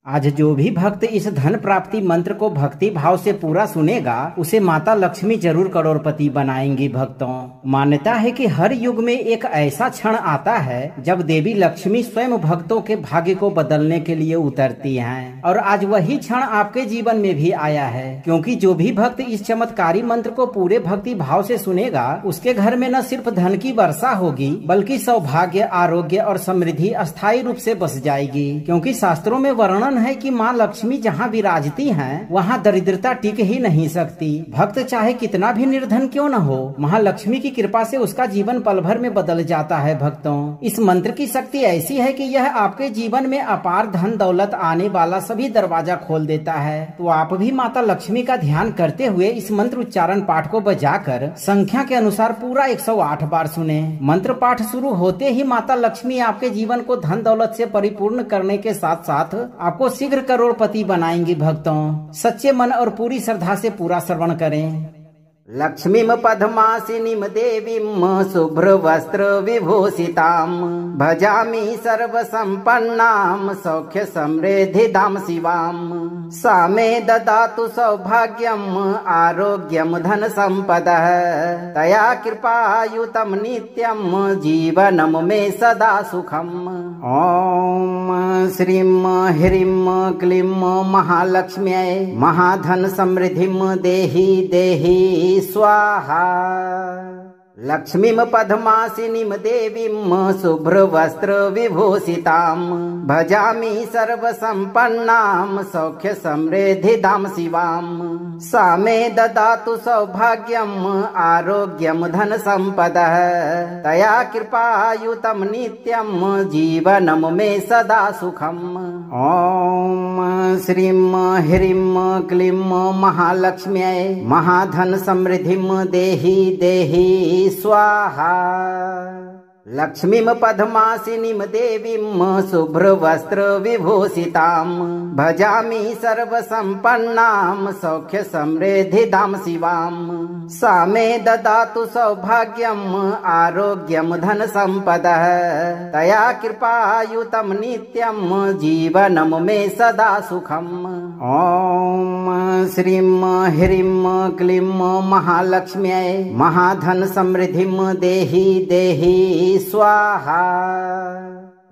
आज जो भी भक्त इस धन प्राप्ति मंत्र को भक्ति भाव से पूरा सुनेगा उसे माता लक्ष्मी जरूर करोड़पति बनाएंगी। भक्तों, मान्यता है कि हर युग में एक ऐसा क्षण आता है जब देवी लक्ष्मी स्वयं भक्तों के भाग्य को बदलने के लिए उतरती हैं। और आज वही क्षण आपके जीवन में भी आया है, क्योंकि जो भी भक्त इस चमत्कारी मंत्र को पूरे भक्ति भाव से सुनेगा उसके घर में न सिर्फ धन की वर्षा होगी बल्कि सौभाग्य, आरोग्य और समृद्धि अस्थायी रूप से बस जाएगी। क्योंकि शास्त्रों में वर्णन है कि माँ लक्ष्मी जहाँ विराजती हैं वहाँ दरिद्रता टिक ही नहीं सकती। भक्त चाहे कितना भी निर्धन क्यों न हो, महालक्ष्मी की कृपा से उसका जीवन पल भर में बदल जाता है। भक्तों, इस मंत्र की शक्ति ऐसी है कि यह आपके जीवन में अपार धन दौलत आने वाला सभी दरवाजा खोल देता है। तो आप भी माता लक्ष्मी का ध्यान करते हुए इस मंत्र उच्चारण पाठ को बजाकर संख्या के अनुसार पूरा 108 बार सुने। मंत्र पाठ शुरू होते ही माता लक्ष्मी आपके जीवन को धन दौलत से परिपूर्ण करने के साथ साथ आपको शीघ्र करोड़पति बनाएंगी। भक्तों, सच्चे मन और पूरी श्रद्धा से पूरा श्रवण करें। लक्ष्मीम पद्मासिनीम देवीम शुभ्र वस्त्र विभूषिताम भजामि सर्व संपन्नाम सौख्य समृद्धिदाम शिवाम। सा मे ददातु सौभाग्यम आरोग्यम धन संपदः तया कृपायुतम नित्यम जीवनम मे सदा सुखम। ओम श्रीम ह्रीम क्लीम महालक्ष्म्यै महाधन समृद्धिम देहि देहि स्वाहा। लक्ष्मीम पद्मासिनीम देवीम शुभ्र वस्त्र विभूषिताम भजामि सर्व संपन्नाम सौख्य समृद्धिदाम शिवाम। सा मे ददातु सौभाग्यम आरोग्यम धन संपदः तया कृपायुतम नित्यम जीवनम मे सदा सुखम। ओम श्रीम ह्रीम क्लीम महालक्ष्म्यै महाधन समृद्धिम देहि देहि स्वाहा। लक्ष्मीम पद्मासिनीम देवीम शुभ्र वस्त्र विभूषिताम भजामि सर्व संपन्नाम सौख्य समृद्धिदाम शिवाम। सा मे ददातु सौभाग्यम आरोग्यम धन संपदः तया कृपायुतम नित्यम जीवनम मे सदा सुखम। ओम श्रीम ह्रीम क्लीम महालक्ष्म्यै महाधन समृद्धिम देहि देहि स्वाहा।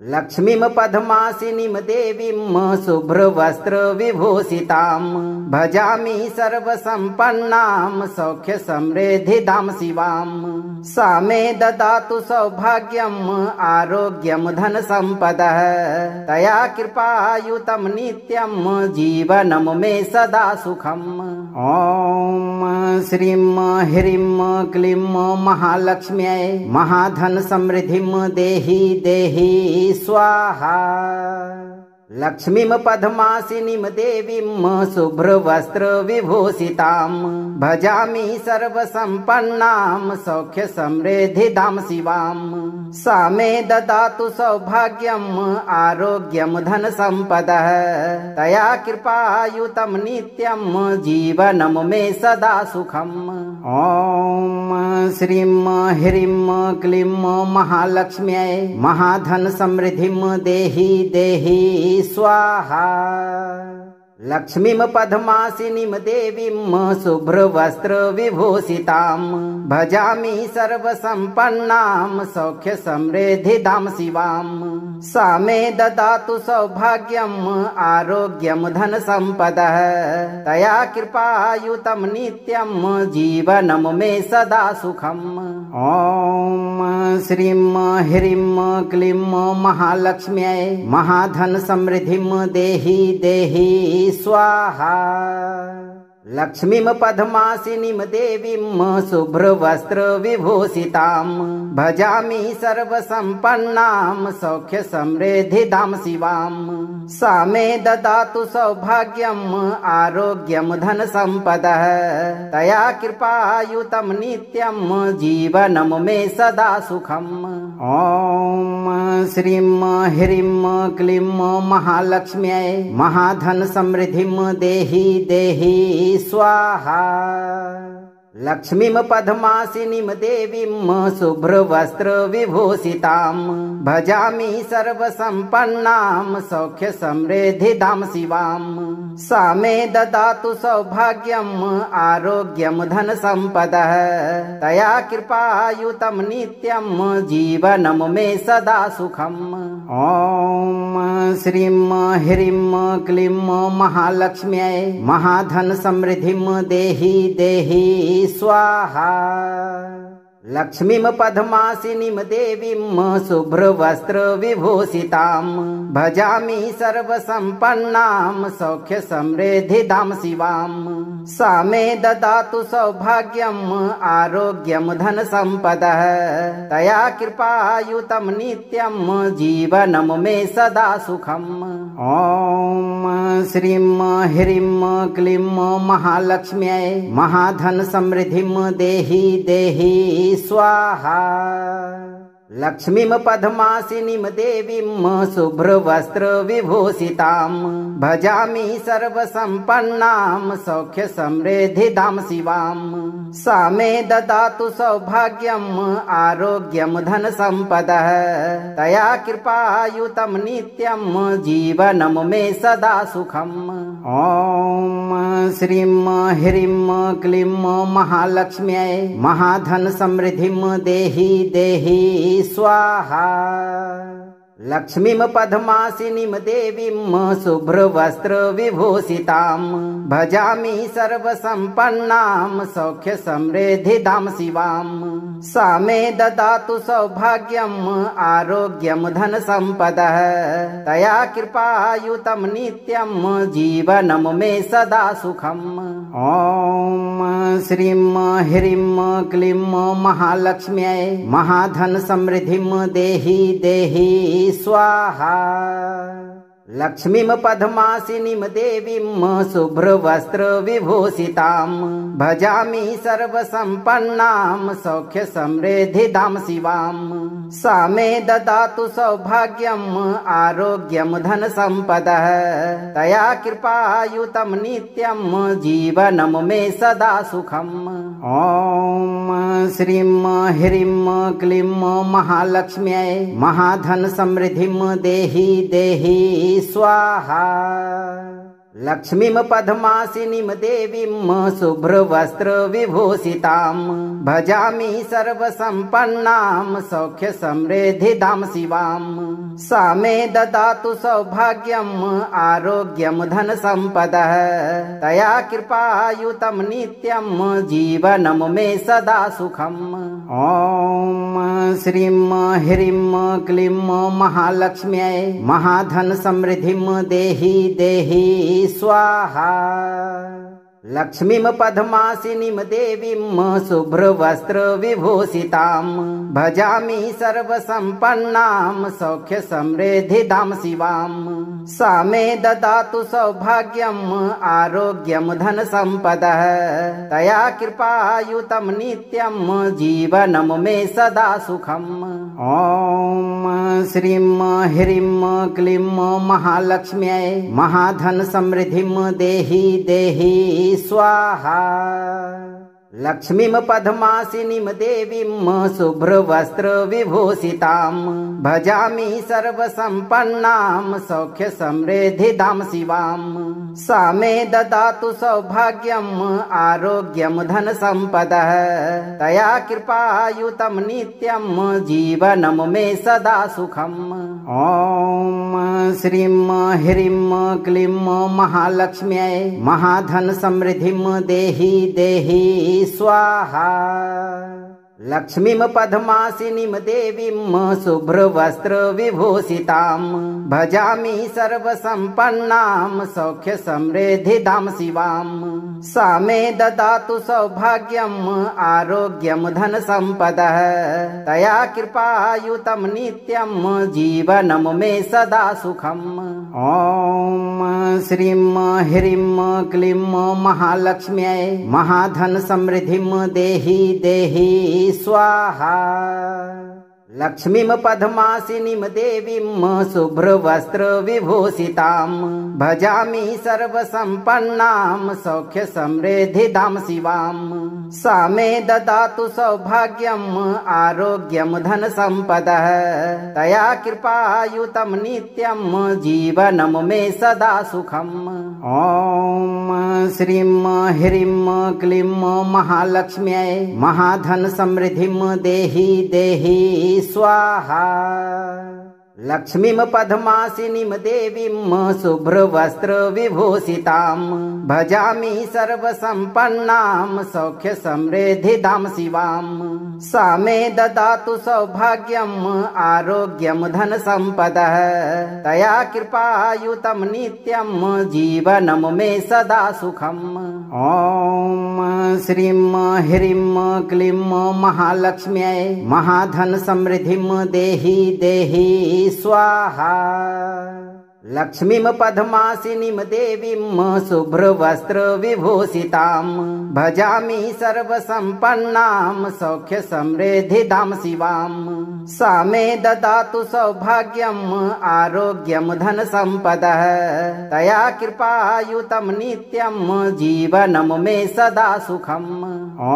लक्ष्मीम पद्मासिनीम देवीम शुभ्र वस्त्र विभूषिताम भजामि सर्व संपन्नाम सौख्य समृद्धिदाम शिवाम। सा मे ददातु सौभाग्यम आरोग्यम धन संपदः तया कृपायुतम नित्यम जीवनम मे सदा सुखम। ओम श्रीम ह्रीम क्लीम महालक्ष्म्यै महाधन समृद्धिम देहि देहि स्वाहा। लक्ष्मीम पद्मासिनीम देवीम शुभ्र वस्त्र विभूषिताम भजामि सर्व संपन्नाम सौख्य समृद्धिदाम शिवाम। सा मे ददातु सौभाग्यम आरोग्यम धन संपदः तया कृपायुतम नित्यम जीवनम मे सदा सुखम। ओम श्रीम ह्रीम क्लीम महालक्ष्म्यै महाधन समृद्धिम देहि देहि स्वाहा। लक्ष्मीम पद्मासिनीम देवीम शुभ्र वस्त्र विभूषिताम भजामि सर्व संपन्नाम सौख्य समृद्धिदाम शिवाम। सा मे ददातु सौभाग्यम आरोग्यम धन संपदः तया कृपायुतम नित्यम जीवनम मे सदा सुखम। ओम श्रीम ह्रीम क्लीम महालक्ष्म्यै महाधन समृद्धिम देहि देहि स्वाहा। लक्ष्मीम पद्मासिनीम देवीम शुभ्र वस्त्र विभूषिताम भजामि सर्व संपन्नाम सौख्य समृद्धिदाम शिवाम। सा मे ददातु सौभाग्यम आरोग्यम धन संपदः तया कृपायुतम नित्यम जीवनम मे सदा सुखम। ओम श्रीम ह्रीम क्लीम महालक्ष्म्यै महाधन समृद्धिम देहि देहि स्वाहा। लक्ष्मीं पद्मासिनीं देवीं शुभ्रवस्त्रविभूषितां भजामि सर्वसम्पन्नां सौख्यसमृद्धिदां शिवां। सा मे ददातु सौभाग्यम् आरोग्यं धनसम्पदः तया कृपायुतं नित्यं जीवनं मे सदा सुखम्। ॐ श्रीं ह्रीं क्लीं महालक्ष्म्यै महाधन समृद्धिं देहि देहि स्वाहा। लक्ष्मीं पद्मासिनीं देवीं शुभ्रवस्त्रविभूषितां भजामि सर्वसम्पन्नां सौख्यसमृद्धिदां शिवां। सा मे ददातु सौभाग्यम् आरोग्यं धनसम्पदः तया कृपायुतं नित्यं जीवनं मे सदा सुखम्। ॐ श्रीं ह्रीं क्लीं महालक्ष्म्यै महाधन समृद्धिं देहि देहि स्वाहा। लक्ष्मीं पद्मासिनीं देवीं शुभ्रवस्त्रविभूषितां भजामि सर्वसम्पन्नां सौख्यसमृद्धिदां शिवां। सा मे ददातु सौभाग्यम् आरोग्यं धनसम्पदः तया कृपायुतं नित्यं जीवनं मे सदा सुखम्। ॐ श्रीं ह्रीं क्लीं महालक्ष्म्यै महाधन समृद्धिं देहि देहि स्वाहा। लक्ष्मीं पद्मासिनीं देवीं शुभ्रवस्त्रविभूषितां भजामि सर्वसम्पन्नां सौख्यसमृद्धिदां शिवां। सा मे ददातु सौभाग्यम् आरोग्यं धनसम्पदः तया कृपायुतं नित्यं जीवनं मे सदा सुखम्। ॐ श्रीं ह्रीं क्लीं महालक्ष्म्यै महाधन समृद्धिं देहि देहि स्वाहा। लक्ष्मीं पद्मासिनीं देवीं शुभ्रवस्त्रविभूषितां भजामि सर्वसम्पन्नां सौख्यसमृद्धिदां शिवां। सा मे ददातु सौभाग्यम् आरोग्यं धनसम्पदः तया कृपायुतं नित्यं जीवनं मे सदा सुखम्। ॐ श्रीं ह्रीं क्लीं महालक्ष्म्यै महाधन समृद्धिं देहि देहि स्वाहा। लक्ष्मीं पद्मासिनीं देवीं शुभ्रवस्त्रविभूषितां भजामि सर्वसम्पन्नां सौख्यसमृद्धिदां शिवां। सा मे ददातु सौभाग्यम् आरोग्यं धनसम्पदः तया कृपायुतं नित्यं जीवनं मे सदा सुखम्। ॐ श्रीं ह्रीं क्लीं महालक्ष्म्यै महाधन समृद्धिं देहि देहि स्वाहा। लक्ष्मीं पद्मासिनीं देवीं शुभ्रवस्त्रविभूषितां भजामि सर्वसम्पन्नां सौख्यसमृद्धिदां शिवां। सा मे ददातु सौभाग्यम् आरोग्यं धनसम्पदः तया कृपायुतं नित्यं जीवनं मे सदा सुखम्। ॐ श्रीं ह्रीं क्लीं महालक्ष्म्यै महाधन समृद्धिं देहि देहि स्वाहा। लक्ष्मीं पद्मासिनीं देवीं शुभ्रवस्त्रविभूषितां भजामि सर्वसम्पन्नां सौख्यसमृद्धिदां शिवां। सा मे ददातु सौभाग्यम् आरोग्यं धनसम्पदः तया कृपायुतं नित्यं जीवनं मे सदा सुखम्। ॐ श्रीं ह्रीं क्लीं महालक्ष्म्यै महाधन समृद्धिं देहि देहि स्वाहा। लक्ष्मीं पद्मासिनीं देवीं शुभ्रवस्त्रविभूषितां भजामि सर्वसम्पन्नां सौख्यसमृद्धिदां शिवां। सा मे ददातु सौभाग्यम् आरोग्यं धनसम्पदः तया कृपायुतं नित्यं जीवनं मे सदा सुखम्। ॐ श्रीं ह्रीं क्लीं महालक्ष्म्यै महाधन समृद्धिं देहि देहि स्वाहा। लक्ष्मीं पद्मासिनीं देवीं शुभ्रवस्त्रविभूषितां भजामि सर्वसम्पन्नां सौख्यसमृद्धिदां शिवां। सा मे ददातु सौभाग्यम् आरोग्यं धनसम्पदः तया कृपायुतं नित्यं जीवनं मे सदा सुखम्। ॐ श्रीं ह्रीं क्लीं महालक्ष्म्यै महाधन समृद्धिं देहि देहि स्वाहा। लक्ष्मीं पद्मासिनीं देवीं शुभ्रवस्त्रविभूषितां भजामि सर्वसम्पन्नां सौख्यसमृद्धिदां शिवां। सा मे ददातु सौभाग्यम् आरोग्यं धनसम्पदः तया कृपायुतं नित्यं जीवनं मे सदा सुखम्। ॐ श्रीं ह्रीं क्लीं महालक्ष्म्यै महाधन समृद्धिं देहि देहि स्वाहा। लक्ष्मीं पद्मासिनीं देवीं शुभ्रवस्त्रविभूषितां भजामि सर्वसम्पन्नां सौख्यसमृद्धिदां शिवां। सा मे ददातु सौभाग्यम् आरोग्यं धनसम्पदः तया कृपायुतं नित्यं जीवनं मे सदा सुखम्। ॐ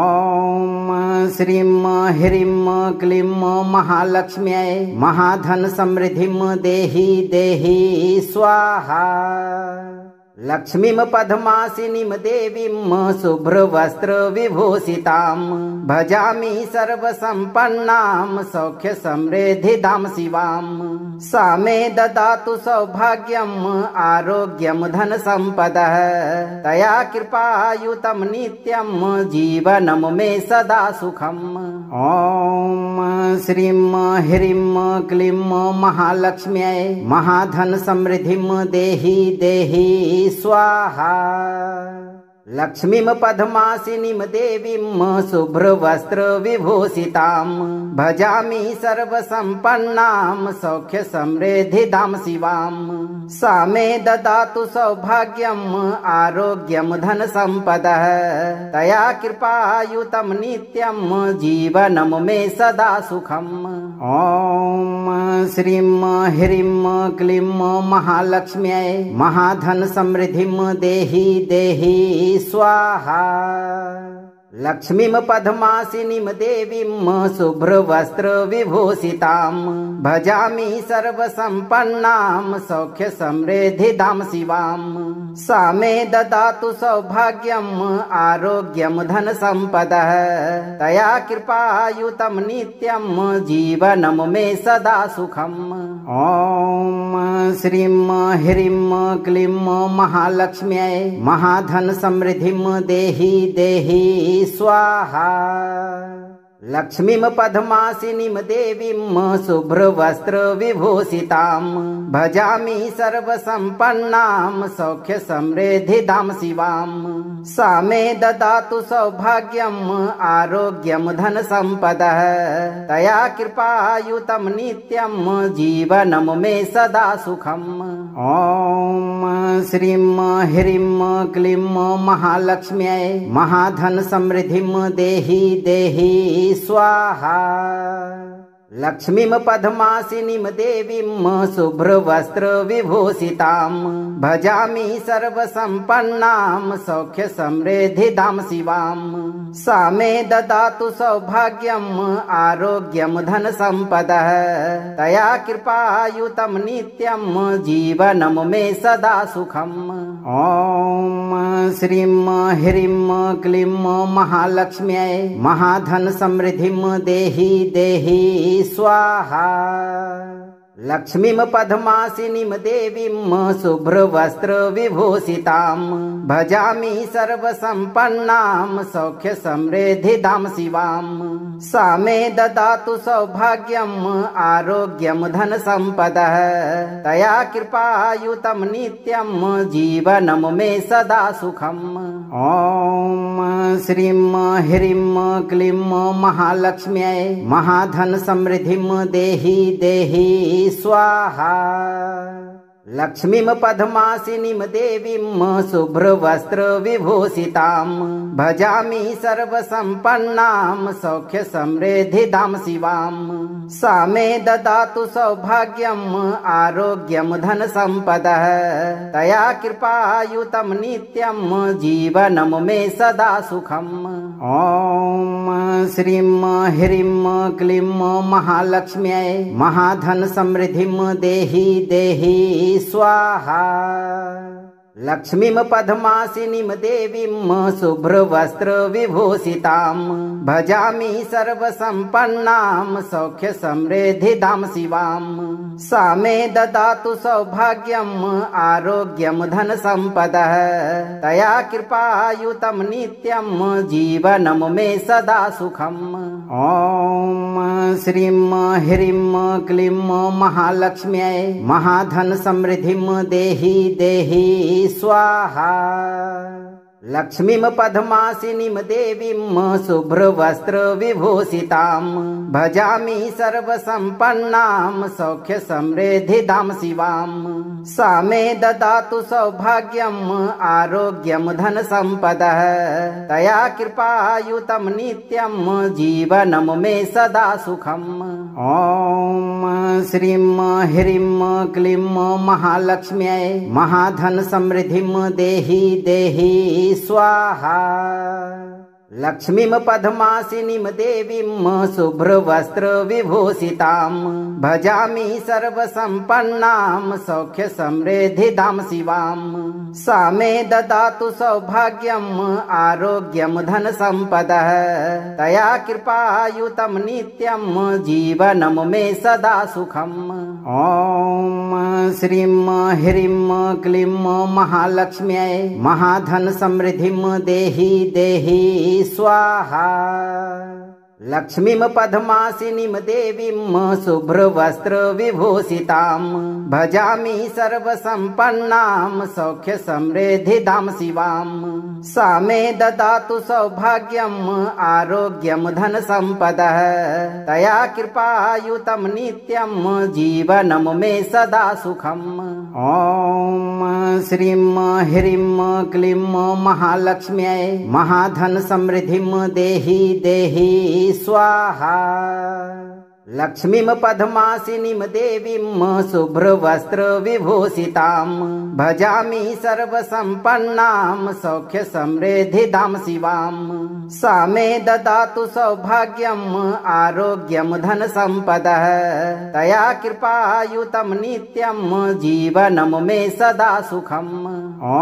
श्रीं ह्रीं क्लीं महालक्ष्म्यै महाधन समृद्धिं देहि देहि स्वाहा। लक्ष्मीं पद्मासिनीं देवीं शुभ्रवस्त्रविभूषितां भजामि सर्वसम्पन्नां सौख्यसमृद्धिदां शिवां। सा मे ददातु सौभाग्यम् आरोग्यं धनसम्पदः तया कृपायुतं नित्यं जीवनं मे सदा सुखम्। ॐ श्रीं ह्रीं क्लीं महालक्ष्म्यै महाधन समृद्धिं देहि देहि स्वाहा। लक्ष्मीं पद्मासिनीं देवीं शुभ्रवस्त्रविभूषितां भजामि सर्वसम्पन्नां सौख्यसमृद्धिदां शिवां। सा मे ददातु सौभाग्यम् आरोग्यं धनसम्पदः तया कृपायुतं नित्यं जीवनं मे सदा सुखम्। ॐ श्रीं ह्रीं क्लीं महालक्ष्म्यै महाधन समृद्धिं देहि देहि स्वाहा। लक्ष्मीं पद्मासिनीं देवीं शुभ्रवस्त्रविभूषितां भजामि सर्वसम्पन्नां सौख्यसमृद्धिदां शिवां। सा मे ददातु सौभाग्यम् आरोग्यं धनसम्पदः तया कृपायुतं नित्यं जीवनं मे सदा सुखम्। ॐ श्रीं ह्रीं क्लीं महालक्ष्म्यै महाधन समृद्धिं देहि देहि स्वाहा। लक्ष्मीं पद्मासिनीं देवीं शुभ्रवस्त्रविभूषितां भजामि सर्वसम्पन्नां सौख्यसमृद्धिदां शिवां। सा मे ददातु सौभाग्यम् आरोग्यं धनसम्पदः तया कृपायुतं नित्यं जीवनं मे सदा सुखम्। ॐ श्रीं ह्रीं क्लीं महालक्ष्म्यै महाधन समृद्धिं देहि देहि स्वाहा। लक्ष्मीं पद्मासिनीं देवीं शुभ्रवस्त्रविभूषितां भजामि सर्वसम्पन्नां सौख्यसमृद्धिदां शिवां। सा मे ददातु सौभाग्यम् आरोग्यं धनसम्पदः तया कृपायुतं नित्यं जीवनं मे सदा सुखम्। ॐ श्रीं ह्रीं क्लीं महालक्ष्म्यै महाधन समृद्धिं देहि देहि स्वाहा। लक्ष्मीं पद्मासिनीं देवीं शुभ्रवस्त्रविभूषितां भजामि सर्वसम्पन्नां सौख्यसमृद्धिदां शिवां। सा मे ददातु सौभाग्यम् आरोग्यं धनसम्पदः तया कृपायुतं नित्यं जीवनं मे सदा सुखम्। ॐ श्रीं ह्रीं क्लीं महालक्ष्म्यै महाधन समृद्धिं देहि देहि स्वाहा। लक्ष्मीं पद्मासिनीं देवीं शुभ्रवस्त्रविभूषितां भजामि सर्वसम्पन्नां सौख्यसमृद्धिदां शिवां। सा मे ददातु सौभाग्यम् आरोग्यं धनसम्पदः तया कृपायुतं नित्यं जीवनं मे सदा सुखम्। ॐ श्रीं ह्रीं क्लीं महालक्ष्म्यै महाधन समृद्धिं देहि देहि स्वाहा। लक्ष्मीं पद्मासिनीं देवीं शुभ्रवस्त्रविभूषितां भजामि सर्वसम्पन्नां सौख्यसमृद्धिदां शिवां। सा मे ददातु सौभाग्यम् आरोग्यं धनसम्पदः तया कृपायुतं नित्यं जीवनं मे सदा सुखम्। ॐ श्रीं ह्रीं क्लीं महालक्ष्म्यै महाधन समृद्धिं देहि देहि स्वाहा। लक्ष्मीं पद्मासिनीं देवीं शुभ्रवस्त्रविभूषितां भजामि सर्वसम्पन्नां सौख्यसमृद्धिदां शिवां। सा मे ददातु सौभाग्यम् आरोग्यं धनसम्पदः तया कृपायुतं नित्यं जीवनं मे सदा सुखम्। ॐ श्रीं ह्रीं क्लीं महालक्ष्म्यै महाधन समृद्धिं देहि देहि स्वाहा। लक्ष्मीं पद्मासिनीं देवीं शुभ्रवस्त्रविभूषितां भजामि सर्वसम्पन्नां सौख्यसमृद्धिदां शिवां। सा मे ददातु सौभाग्यम् आरोग्यं धनसम्पदः तया कृपायुतं नित्यं जीवनं मे सदा सुखम्। ॐ श्रीं ह्रीं क्लीं महालक्ष्म्यै महाधन समृद्धिं देहि देहि स्वाहा। लक्ष्मीं पद्मासिनीं देवीं शुभ्रवस्त्रविभूषितां भजामि सर्वसम्पन्नां सौख्यसमृद्धिदां शिवां। सा मे ददातु सौभाग्यम् आरोग्यं धनसम्पदः तया कृपायुतं नित्यं जीवनं मे सदा सुखम्। ॐ श्रीं ह्रीं क्लीं महालक्ष्म्यै महाधन समृद्धिं देहि देहि स्वाहा। लक्ष्मीं पद्मासिनीं देवीं शुभ्रवस्त्रविभूषितां भजामि सर्वसम्पन्नां सौख्यसमृद्धिदां शिवां। सा मे ददातु सौभाग्यम् आरोग्यं धनसम्पदः तया कृपायुतं नित्यं जीवनं मे सदा सुखम्। ॐ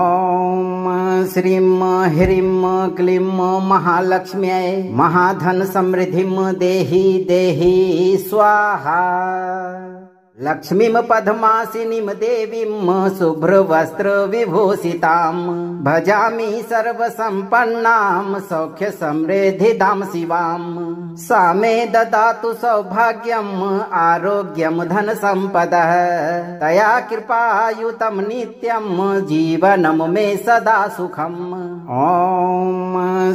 श्रीं ह्रीं क्लीं महालक्ष्म्यै महाधन समृद्धिं देहि देहि स्वाहा। लक्ष्मीं पद्मासिनीं देवीं शुभ्रवस्त्रविभूषितां भजामि सर्वसम्पन्नां सौख्यसमृद्धिदां शिवां। सा मे ददातु सौभाग्यम् आरोग्यं धनसम्पदः तया कृपायुतं नित्यं जीवनं मे सदा सुखम्। ॐ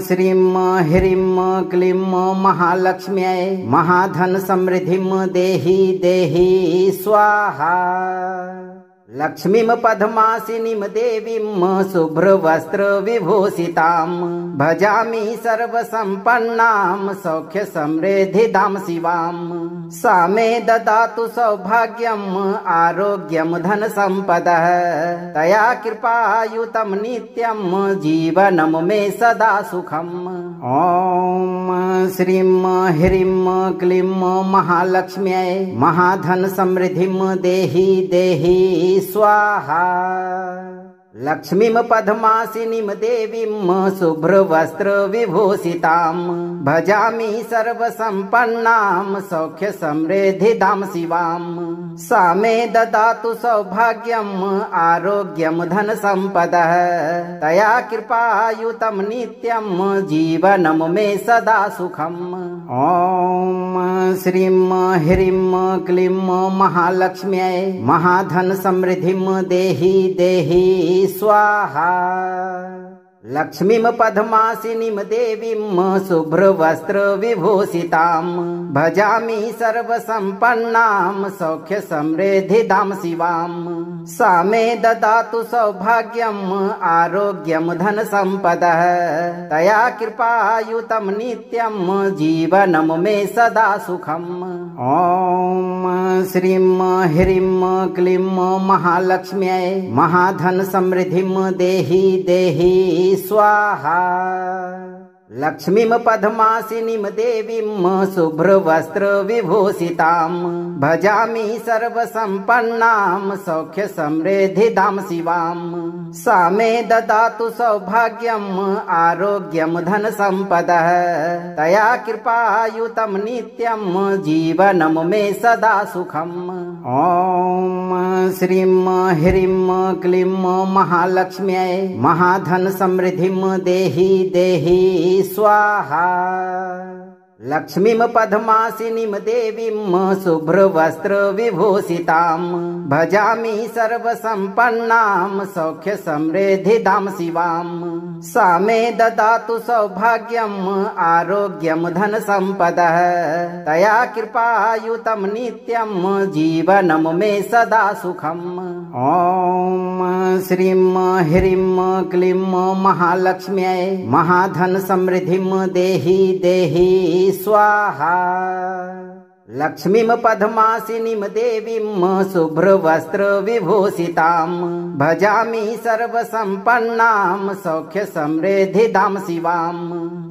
श्रीं ह्रीं क्लीं महालक्ष्म्यै महाधन समृद्धिं देहि देहि स्वाहा। लक्ष्मीं पद्मासिनीं देवीं शुभ्रवस्त्रविभूषितां भजामि सर्वसम्पन्नां सौख्यसमृद्धिदां शिवां। सा मे ददातु सौभाग्यम् आरोग्यं धनसम्पदः तया कृपायुतं नित्यं जीवनं मे सदा सुखम्। ॐ श्रीं ह्रीं क्लीं महालक्ष्म्यै महाधन समृद्धिं देहि देहि स्वाहा। लक्ष्मीं पद्मासिनीं देवीं शुभ्रवस्त्रविभूषितां भजामि सर्वसम्पन्नां सौख्यसमृद्धिदां शिवां। सा मे ददातु सौभाग्यम् आरोग्यं धनसम्पदः तया कृपायुतं नित्यं जीवनं मे सदा सुखम्। ॐ श्रीं ह्रीं क्लीं महालक्ष्म्यै महाधन समृद्धिं देहि देहि स्वाहा। लक्ष्मीं पद्मासिनीं देवीं शुभ्रवस्त्रविभूषितां भजामि सर्वसम्पन्नां सौख्यसमृद्धिदां शिवां। सा मे ददातु सौभाग्यम् आरोग्यं धनसम्पदः तया कृपायुतं नित्यं जीवनं मे सदा सुखम्। ॐ श्रीं ह्रीं क्लीं महालक्ष्म्यै महाधन समृद्धिं देहि देहि स्वाहा। लक्ष्मीं पद्मासिनीं देवीं शुभ्रवस्त्रविभूषितां भजामि सर्वसम्पन्नां सौख्यसमृद्धिदां शिवां। सा मे ददातु सौभाग्यम् आरोग्यं धनसम्पदः तया कृपायुतं नित्यं जीवनं मे सदा सुखम्। ॐ श्रीं ह्रीं क्लीं महालक्ष्म्यै महाधन समृद्धिं देहि देहि स्वाहा। लक्ष्मीं पद्मासिनीं देवीं शुभ्रवस्त्रविभूषितां भजामि सर्वसम्पन्नां सौख्यसमृद्धिदां शिवां। सा मे ददातु सौभाग्यम् आरोग्यं धनसम्पदः तया कृपायुतं नित्यं जीवनं मे सदा सुखम्। ॐ श्रीं ह्रीं क्लीं महालक्ष्म्यै महाधन समृद्धिं देहि देहि स्वाहा। लक्ष्मीं पद्मासिनीं देवीं शुभ्रवस्त्रविभूषितां भजामि सर्वसम्पन्नां सौख्यसमृद्धिदां शिवां।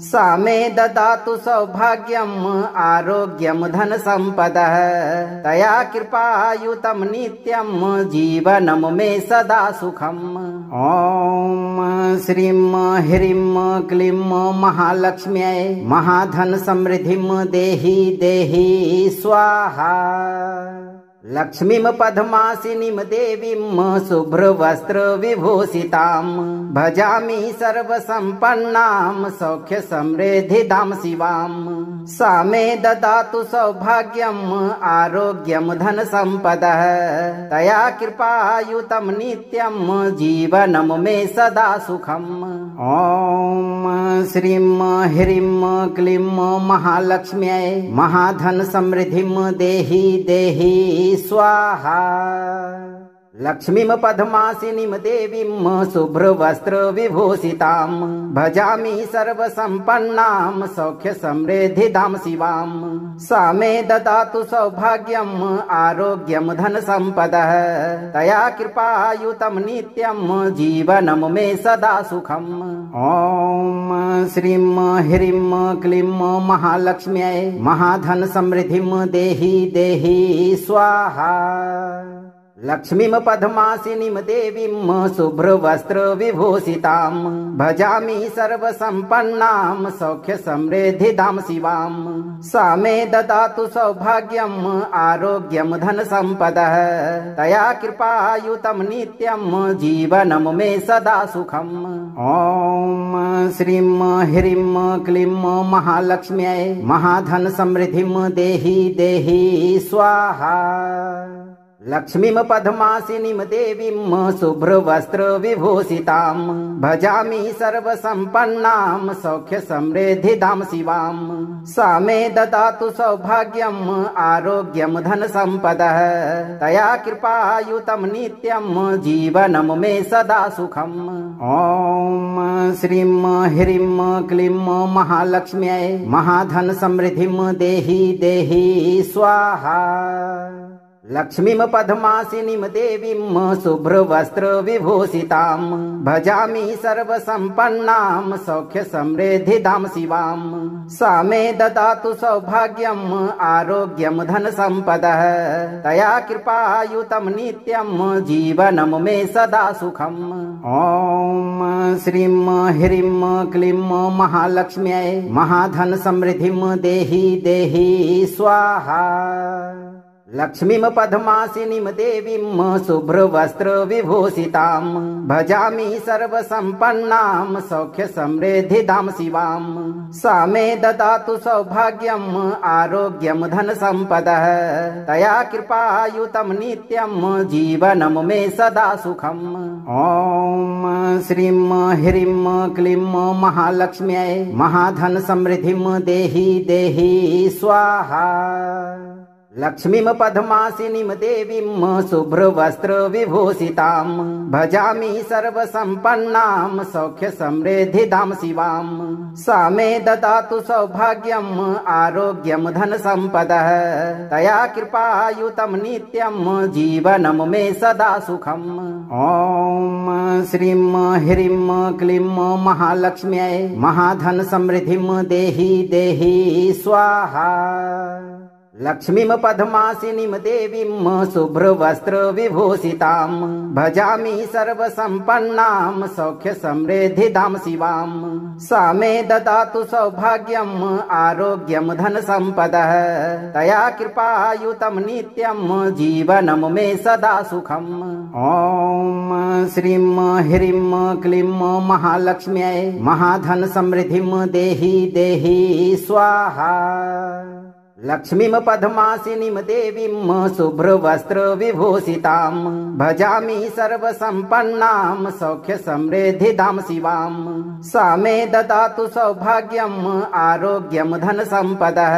सा मे ददातु सौभाग्यम् आरोग्यं धनसम्पदः तया कृपायुतं नित्यं जीवनं मे सदा सुखम्। ॐ श्रीं ह्रीं क्लीं महालक्ष्म्यै महाधन समृद्धिं देहि देहि स्वाहा। लक्ष्मीं पद्मासिनीं देवीं शुभ्रवस्त्रविभूषितां भजामि सर्वसम्पन्नां सौख्यसमृद्धिदां शिवां। सा मे ददातु सौभाग्यम् आरोग्यं धनसम्पदः तया कृपायुतं नित्यं जीवनं मे सदा सुखम्। ॐ श्रीं ह्रीं क्लीं महालक्ष्म्यै महाधन समृद्धिं देहि देहि स्वाहा। लक्ष्मीं पद्मासिनीं देवीं शुभ्रवस्त्रविभूषितां भजामि सर्वसम्पन्नां सौख्यसमृद्धिदां शिवां। सा मे ददातु सौभाग्यम् आरोग्यं धनसम्पदः तया कृपायुतं नित्यं जीवनं मे सदा सुखम्। ॐ श्रीं ह्रीं क्लीं महालक्ष्म्यै महाधन समृद्धिं देहि देहि स्वाहा। लक्ष्मीं पद्मासिनीं देवीं शुभ्रवस्त्रविभूषितां भजामि सर्वसम्पन्नां सौख्यसमृद्धिदां शिवां। सा मे ददातु सौभाग्यम् आरोग्यं धनसम्पदः तया कृपायुतं नित्यं जीवनं मे सदा सुखम्। ॐ श्रीं ह्रीं क्लीं महालक्ष्म्यै महाधन समृद्धिं देहि देहि स्वाहा। लक्ष्मीं पद्मासिनीं देवीं शुभ्रवस्त्रविभूषितां भजामि सर्वसम्पन्नां सौख्यसमृद्धिदां शिवां। सा मे ददातु सौभाग्यम् आरोग्यं धनसम्पदः तया कृपायुतं नित्यं जीवनं मे सदा सुखम्। ॐ श्रीं ह्रीं क्लीं महालक्ष्म्यै महाधन समृद्धिं देहि देहि स्वाहा। लक्ष्मीं पद्मासिनीं देवीं शुभ्रवस्त्रविभूषितां भजामि सर्वसम्पन्नां सौख्यसमृद्धिदां शिवां। सा मे ददातु सौभाग्यम् आरोग्यं धनसम्पदः तया कृपायुतं नित्यं जीवनं मे सदा सुखम्। ॐ श्रीं ह्रीं क्लीं महालक्ष्म्यै महाधन समृद्धिं देहि देहि स्वाहा। लक्ष्मीं पद्मासिनीं देवीं शुभ्रवस्त्रविभूषितां भजामि सर्वसम्पन्नां सौख्यसमृद्धिदां शिवां। सा मे ददातु सौभाग्यम् आरोग्यं धनसम्पदः तया कृपायुतं नित्यं जीवनं मे सदा सुखम्। ॐ श्रीं ह्रीं क्लीं महालक्ष्म्यै महाधन समृद्धिं देहि देहि स्वाहा। लक्ष्मीं पद्मासिनीं देवीं शुभ्रवस्त्र विभूषितां भजामि सर्वसम्पन्नां सौख्य समृद्धिदां शिवां। सा मे ददातु सौभाग्यम् आरोग्यं धन सम्पदः तया कृपायुतं नित्यं जीवनं मे सदा सुखम्। ॐ श्रीं ह्रीं क्लीं महालक्ष्म्यै महाधन समृद्धिं देहि देहि स्वाहा। लक्ष्मीं पद्मासिनीं देवीं शुभ्रवस्त्र विभूषितां भजामि सर्वसम्पन्नां सौख्य समृद्धिदां शिवां। सा मे ददातु सौभाग्यम् आरोग्यं धन सम्पदः तया कृपायुतं नित्यं जीवनं मे सदा सुखम्। ॐ श्रीं ह्रीं क्लीं महालक्ष्म्यै महाधन समृद्धिं देहि देहि स्वाहा। लक्ष्मीं पद्मासिनीं देवीं शुभ्रवस्त्र विभूषितां भजामि सर्वसम्पन्नां सौख्य समृद्धिदां शिवां। सा मे ददातु सौभाग्यम् आरोग्यं धन सम्पदः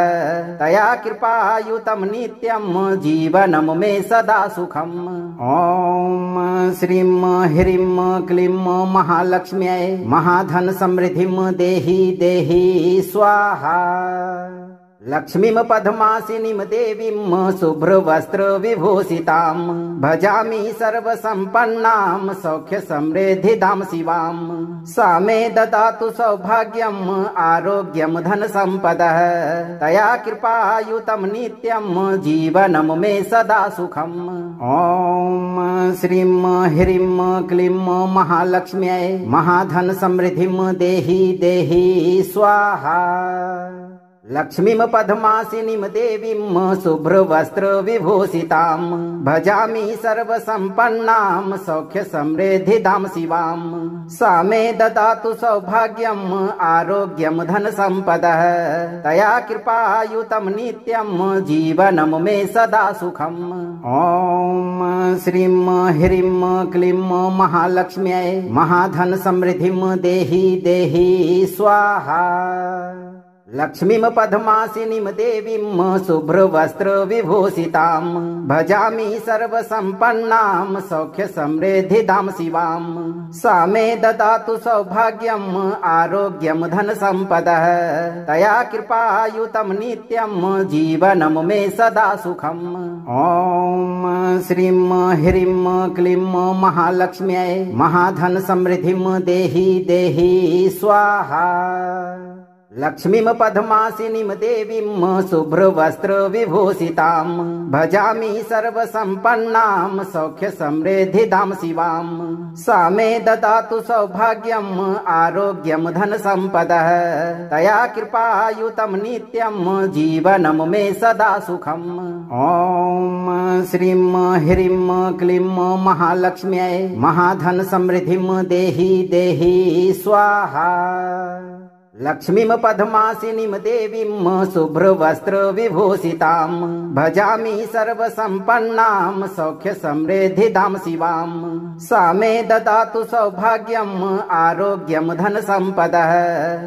तया कृपायुतं नित्यं जीवनं मे सदा सुखम्। ॐ श्रीं ह्रीं क्लीं महालक्ष्म्यै महाधन समृद्धिं देहि देहि स्वाहा। लक्ष्मीं पद्मासिनीं देवीं शुभ्रवस्त्र विभूषितां भजामि सर्वसम्पन्नां सौख्य समृद्धिदां शिवां। सा मे ददातु सौभाग्यम् आरोग्यं धन सम्पदः तया कृपायुतं नित्यं जीवनं मे सदा सुखम्। ॐ श्रीं ह्रीं क्लीं महालक्ष्म्यै महाधन समृद्धिं देहि देहि स्वाहा। लक्ष्मीं पद्मासिनीं देवीं शुभ्रवस्त्र विभूषितां भजामि सर्वसम्पन्नां सौख्य समृद्धिदां शिवां। सा मे ददातु सौभाग्यम् आरोग्यं धन सम्पदः तया कृपायुतं नित्यं जीवनं मे सदा सुखम्। ॐ श्रीं ह्रीं क्लीं महालक्ष्म्यै महाधन समृद्धिं देहि देहि स्वाहा। लक्ष्मीं पद्मासिनीं देवीं शुभ्रवस्त्र विभूषितां भजामि सर्वसम्पन्नां सौख्य समृद्धिदां शिवां। सा मे ददातु सौभाग्यम् आरोग्यं धन सम्पदः तया कृपायुतं नित्यं जीवनं मे सदा सुखम्। ॐ श्रीं ह्रीं क्लीं महालक्ष्म्यै महाधन समृद्धिं देहि देहि स्वाहा। लक्ष्मीं पद्मासिनीं देवीं शुभ्रवस्त्र विभूषितां भजामि सर्वसम्पन्नां सौख्य समृद्धिदां शिवां। सा मे ददातु सौभाग्यम् आरोग्यं धन सम्पदः तया कृपायुतं नित्यं जीवनं मे सदा सुखम्। ॐ श्रीं ह्रीं क्लीं महालक्ष्म्यै महाधन समृद्धिं देहि देहि स्वाहा। लक्ष्मीं पद्मासिनीं देवीं शुभ्रवस्त्र विभूषितां भजामि सर्वसम्पन्नां सौख्य समृद्धिदां शिवां। सा मे ददातु सौभाग्यम् आरोग्यं धन सम्पदः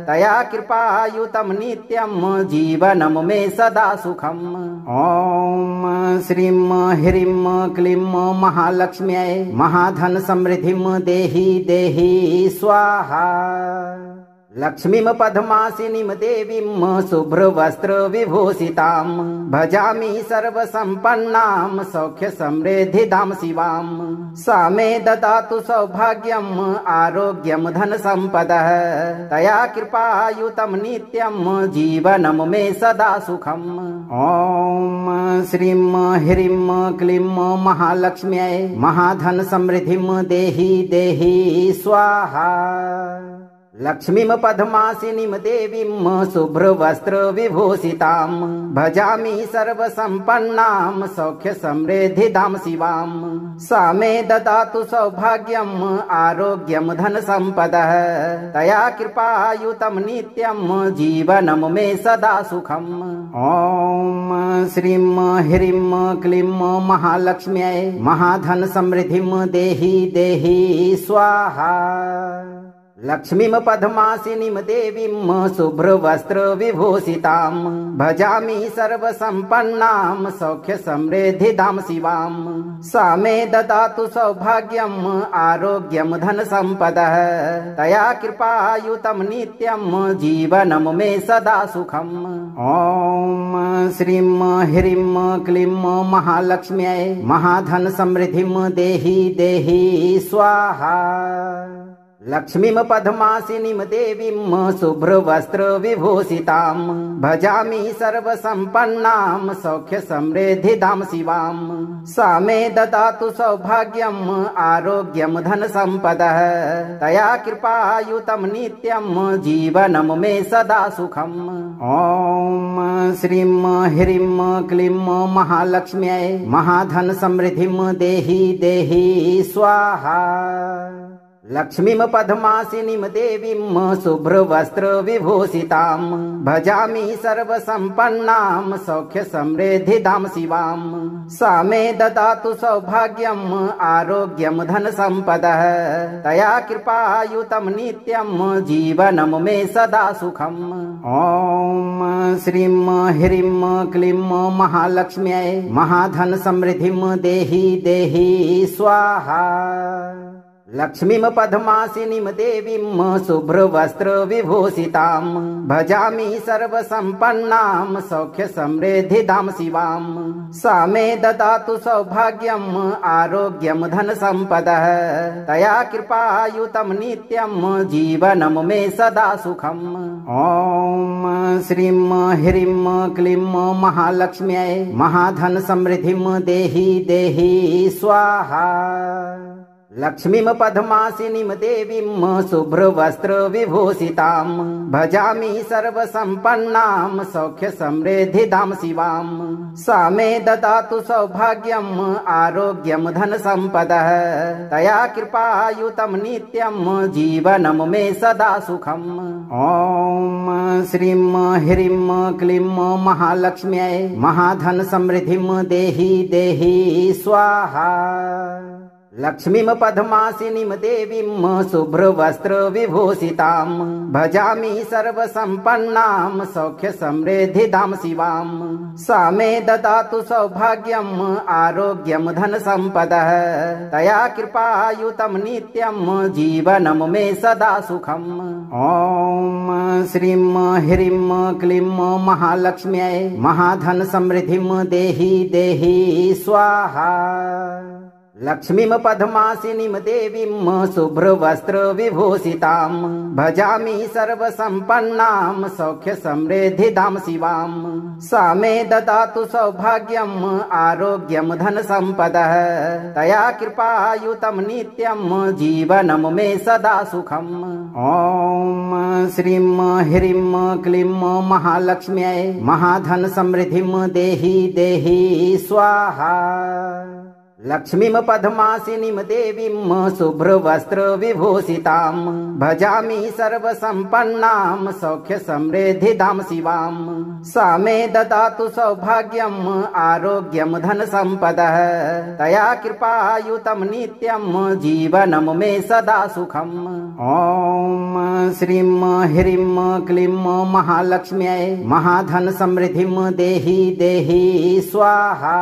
तया कृपायुतं नित्यं जीवनं मे सदा सुखम्। ॐ श्रीं ह्रीं क्लीं महालक्ष्म्यै महाधन समृद्धिं देहि देहि स्वाहा। लक्ष्मीं पद्मासिनीं देवीं शुभ्रवस्त्र विभूषितां भजामि सर्वसम्पन्नां सौख्य समृद्धिदां शिवां। सा मे ददातु सौभाग्यम् आरोग्यं धन सम्पदः तया कृपायुतं नित्यं जीवनं मे सदा सुखम्। ॐ श्रीं ह्रीं क्लीं महालक्ष्म्यै महाधन समृद्धिं देहि देहि स्वाहा। लक्ष्मीं पद्मासिनीं देवीं शुभ्रवस्त्रविभूषितां भजामि सर्वसम्पन्नां सौख्यसमृद्धिदां शिवां। सा मे ददातु सौभाग्यम् आरोग्यं धनसम्पदः तया कृपायुतं नित्यं जीवनं मे सदा सुखम्। ॐ श्रीं ह्रीं क्लीं महालक्ष्म्यै महाधनसमृद्धिं देहि देहि स्वाहा। लक्ष्मीं पद्मासिनीं देवीं शुभ्रवस्त्रविभूषितां भजामि सर्वसम्पन्नां सौख्यसमृद्धिदां शिवां। सा मे ददातु सौभाग्यम् आरोग्यं धनसम्पदः तया कृपायुतं नित्यं जीवनं मे सदा सुखम्। ॐ श्रीं ह्रीं क्लीं महालक्ष्म्यै महाधनसमृद्धिं देहि देहि स्वाहा। लक्ष्मीं पद्मासिनीं देवीं शुभ्रवस्त्रविभूषितां भजामि सर्वसम्पन्नां सौख्यसमृद्धिदां शिवां। सा मे ददातु सौभाग्यम् आरोग्यं धनसम्पदः तया कृपायुतं नित्यं जीवनं मे सदा सुखम्। ॐ श्रीं ह्रीं क्लीं महालक्ष्म्यै महाधनसमृद्धिं देहि देहि स्वाहा। लक्ष्मीं पद्मासिनीं देवीं शुभ्रवस्त्रविभूषितां भजामि सर्वसम्पन्नां सौख्यसमृद्धिदां शिवां। सा मे ददातु सौभाग्यम् आरोग्यं धनसम्पदः तया कृपायुतं नित्यं जीवनं मे सदा सुखम्। ॐ श्रीं ह्रीं क्लीं महालक्ष्म्यै महाधनसमृद्धिं देहि देहि स्वाहा। लक्ष्मीं पद्मासिनीं देवीं शुभ्रवस्त्रविभूषितां भजामि सर्वसम्पन्नां सौख्यसमृद्धिदां शिवां। सा मे ददातु सौभाग्यम् आरोग्यं धनसम्पदः तया कृपायुतं नित्यं जीवनं मे सदा सुखम्। ॐ श्रीं ह्रीं क्लीं महालक्ष्म्यै महाधनसमृद्धिं देहि देहि स्वाहा। लक्ष्मीं पद्मासिनीं देवीं शुभ्रवस्त्रविभूषितां भजामि सर्वसम्पन्नां सौख्यसमृद्धिदां शिवां। सा मे ददातु सौभाग्यम् आरोग्यं धनसम्पदः तया कृपायुतं नित्यं जीवनं मे सदा सुखम्। ॐ श्रीं ह्रीं क्लीं महालक्ष्म्यै महाधनसमृद्धिं देहि देहि स्वाहा। लक्ष्मीं पद्मासिनीं देवीं शुभ्रवस्त्रविभूषितां भजामि सर्वसम्पन्नां सौख्यसमृद्धिदां शिवां। सा मे ददातु सौभाग्यम् आरोग्यं धनसम्पदः तया कृपायुतं नित्यं जीवनं मे सदा सुखम्। ॐ श्रीं ह्रीं क्लीं महालक्ष्म्यै महाधनसमृद्धिं देहि देहि स्वाहा। लक्ष्मीं पद्मासिनीं देवीं शुभ्रवस्त्रविभूषितां भजामि सर्वसम्पन्नां सौख्यसमृद्धिदां शिवां। सा मे ददातु सौभाग्यम् आरोग्यं धनसम्पदः तया कृपायुतं नित्यं जीवनं मे सदा सुखम्। ॐ श्रीं ह्रीं क्लीं महालक्ष्म्यै महाधनसमृद्धिं देहि देहि स्वाहा। लक्ष्मीं पद्मासिनीं देवीं शुभ्रवस्त्रविभूषितां भजामि सर्वसम्पन्नां सौख्यसमृद्धिदां शिवां। सा मे ददातु सौभाग्यम् आरोग्यं धनसम्पदः तया कृपायुतं नित्यं जीवनं मे सदा सुखम्। ॐ श्रीं ह्रीं क्लीं महालक्ष्म्यै महाधनसमृद्धिं देहि देहि स्वाहा।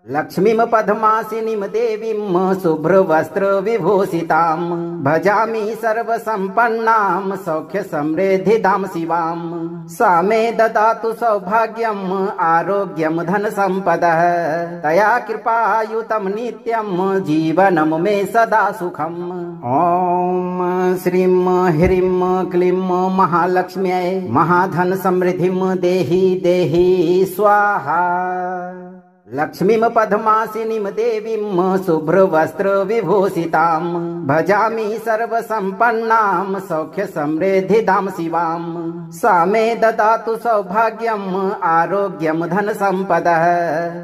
लक्ष्मीं पद्मासिनीं देवीं शुभ्रवस्त्रविभूषितां भजामि सर्वसम्पन्नां सौख्यसमृद्धिदां शिवां। सा मे ददातु सौभाग्यम् आरोग्यं धनसम्पदः तया कृपायुतं नित्यं जीवनं मे सदा सुखम्। ॐ श्रीं ह्रीं क्लीं महालक्ष्म्यै महाधनसमृद्धिं देहि देहि स्वाहा। लक्ष्मीं पद्मासिनीं देवीं शुभ्रवस्त्रविभूषितां भजामि सर्वसम्पन्नां सौख्यसमृद्धिदां शिवां। सा मे ददातु सौभाग्यम् आरोग्यं धनसम्पदः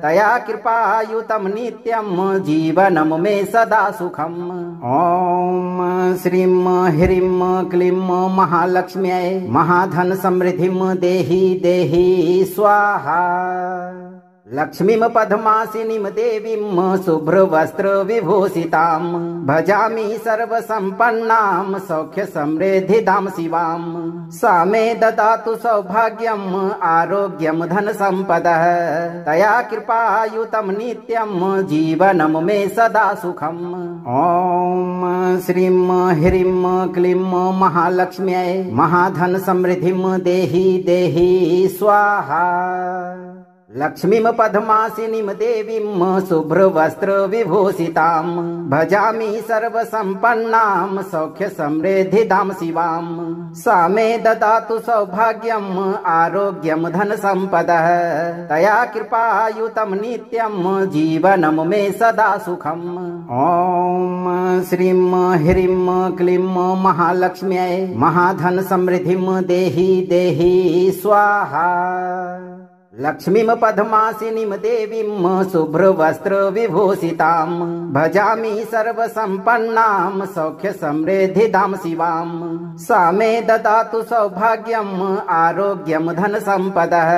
तया कृपायुतं नित्यं जीवनं मे सदा सुखम्। ॐ श्रीं ह्रीं क्लीं महालक्ष्म्यै महाधन समृद्धिं देहि देहि स्वाहा। लक्ष्मीं पद्मासिनीं देवीं शुभ्रवस्त्रविभूषितां भजामि सर्वसम्पन्नां सौख्यसमृद्धिदां शिवां। सा मे ददातु सौभाग्यम् आरोग्यं धनसम्पदः तया कृपायुतं नित्यं जीवनं मे सदा सुखम्। ॐ श्रीं ह्रीं क्लीं महालक्ष्म्यै महाधन समृद्धिं देहि देहि स्वाहा। लक्ष्मीं पद्मासिनीं देवीं शुभ्रवस्त्रविभूषितां भजामि सर्वसम्पन्नां सौख्यसमृद्धिदां शिवां। सा मे ददातु सौभाग्यम् आरोग्यं धनसम्पदः तया कृपायुतं नित्यं जीवनं मे सदा सुखम्। ॐ श्रीं ह्रीं क्लीं महालक्ष्म्यै महाधन समृद्धिं देहि देहि स्वाहा। लक्ष्मीं पद्मासिनीं देवीं शुभ्रवस्त्रविभूषितां भजामि सर्वसम्पन्नां सौख्यसमृद्धिदां शिवां। सा मे ददातु सौभाग्यम् आरोग्यं धनसम्पदः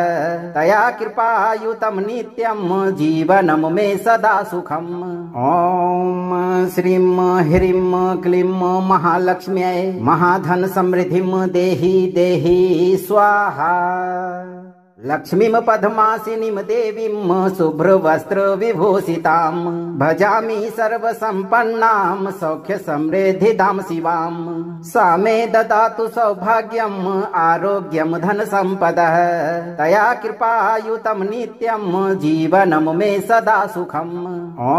तया कृपायुतं नित्यं जीवनं मे सदा सुखम्। ॐ श्रीं ह्रीं क्लीं महालक्ष्म्यै महाधन समृद्धिं देहि देहि स्वाहा। लक्ष्मीं पद्मासिनीं देवीं शुभ्रवस्त्रविभूषितां भजामि सर्वसम्पन्नां सौख्यसमृद्धिदां शिवां। सा मे ददातु सौभाग्यम् आरोग्यं धनसम्पदः तया कृपायुतं नित्यं जीवनं मे सदा सुखम्। ॐ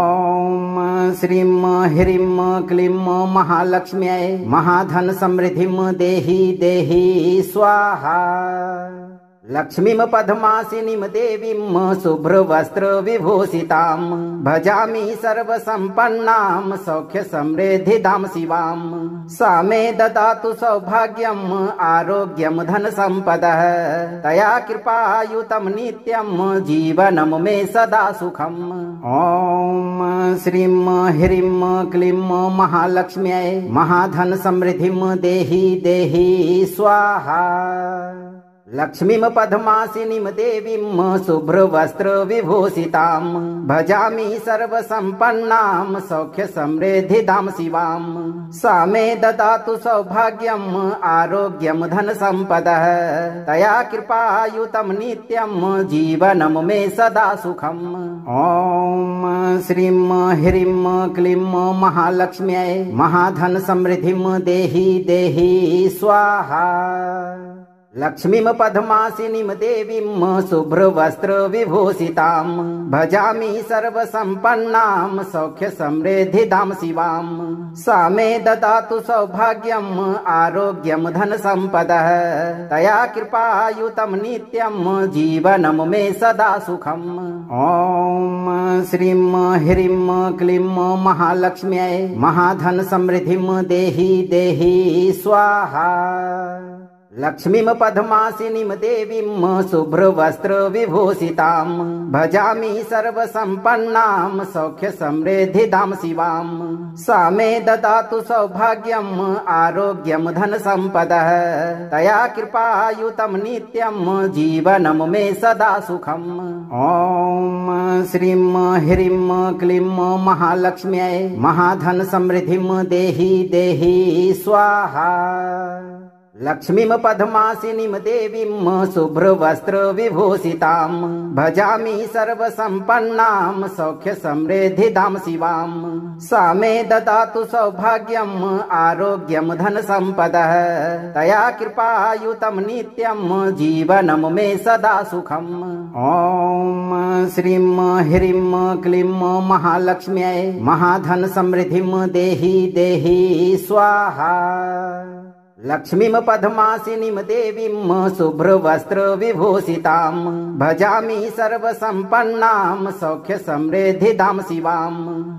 श्रीं ह्रीं क्लीं महालक्ष्म्यै महाधन समृद्धिं देहि देहि स्वाहा। लक्ष्मीं पद्मासिनीं देवीं शुभ्रवस्त्रविभूषितां भजामि सर्वसम्पन्नां सौख्यसमृद्धिदां शिवां। सा मे ददातु सौभाग्यम् आरोग्यं धनसम्पदः तया कृपायुतं नित्यं जीवनं मे सदा सुखम्। ॐ श्रीं ह्रीं क्लीं महालक्ष्म्यै महाधन समृद्धिं देहि देहि स्वाहा। लक्ष्मीं पद्मासिनीं देवीं शुभ्रवस्त्रविभूषितां भजामि सर्वसम्पन्नां सौख्यसमृद्धिदां शिवां। सा मे ददातु सौभाग्यम् आरोग्यं धनसम्पदः तया कृपायुतं नित्यं जीवनं मे सदा सुखम्। ॐ श्रीं ह्रीं क्लीं महालक्ष्म्यै महाधन समृद्धिं देहि देहि स्वाहा। लक्ष्मीं पद्मासिनीं देवीं शुभ्रवस्त्रविभूषितां भजामि सर्वसम्पन्नां सौख्यसमृद्धिदां शिवां। सा मे ददातु सौभाग्यम् आरोग्यं धनसम्पदः तया कृपायुतं नित्यं जीवनं मे सदा सुखम्। ॐ श्रीं ह्रीं क्लीं महालक्ष्म्यै महाधन समृद्धिं देहि देहि स्वाहा। लक्ष्मीं पद्मासिनीं देवीं शुभ्रवस्त्रविभूषितां भजामि सर्वसम्पन्नां सौख्यसमृद्धिदां शिवां। सा मे ददातु सौभाग्यम् आरोग्यं धनसम्पदः तया कृपायुतं नित्यं जीवनं मे सदा सुखम्। ॐ श्रीं ह्रीं क्लीं महालक्ष्म्यै महाधन समृद्धिं देहि देहि स्वाहा। लक्ष्मीं पद्मासिनीं देवीं शुभ्रवस्त्रविभूषितां भजामि सर्वसम्पन्नां सौख्यसमृद्धिदां शिवां। सा मे ददातु सौभाग्यम् आरोग्यं धनसम्पदः तया कृपायुतं नित्यं जीवनं मे सदा सुखम्। ॐ श्रीं ह्रीं क्लीं महालक्ष्म्यै महाधन समृद्धिं देहि देहि स्वाहा। लक्ष्मीं पद्मासिनीं देवीं शुभ्रवस्त्रविभूषितां भजामि सर्वसम्पन्नां सौख्यसमृद्धिदां शिवां।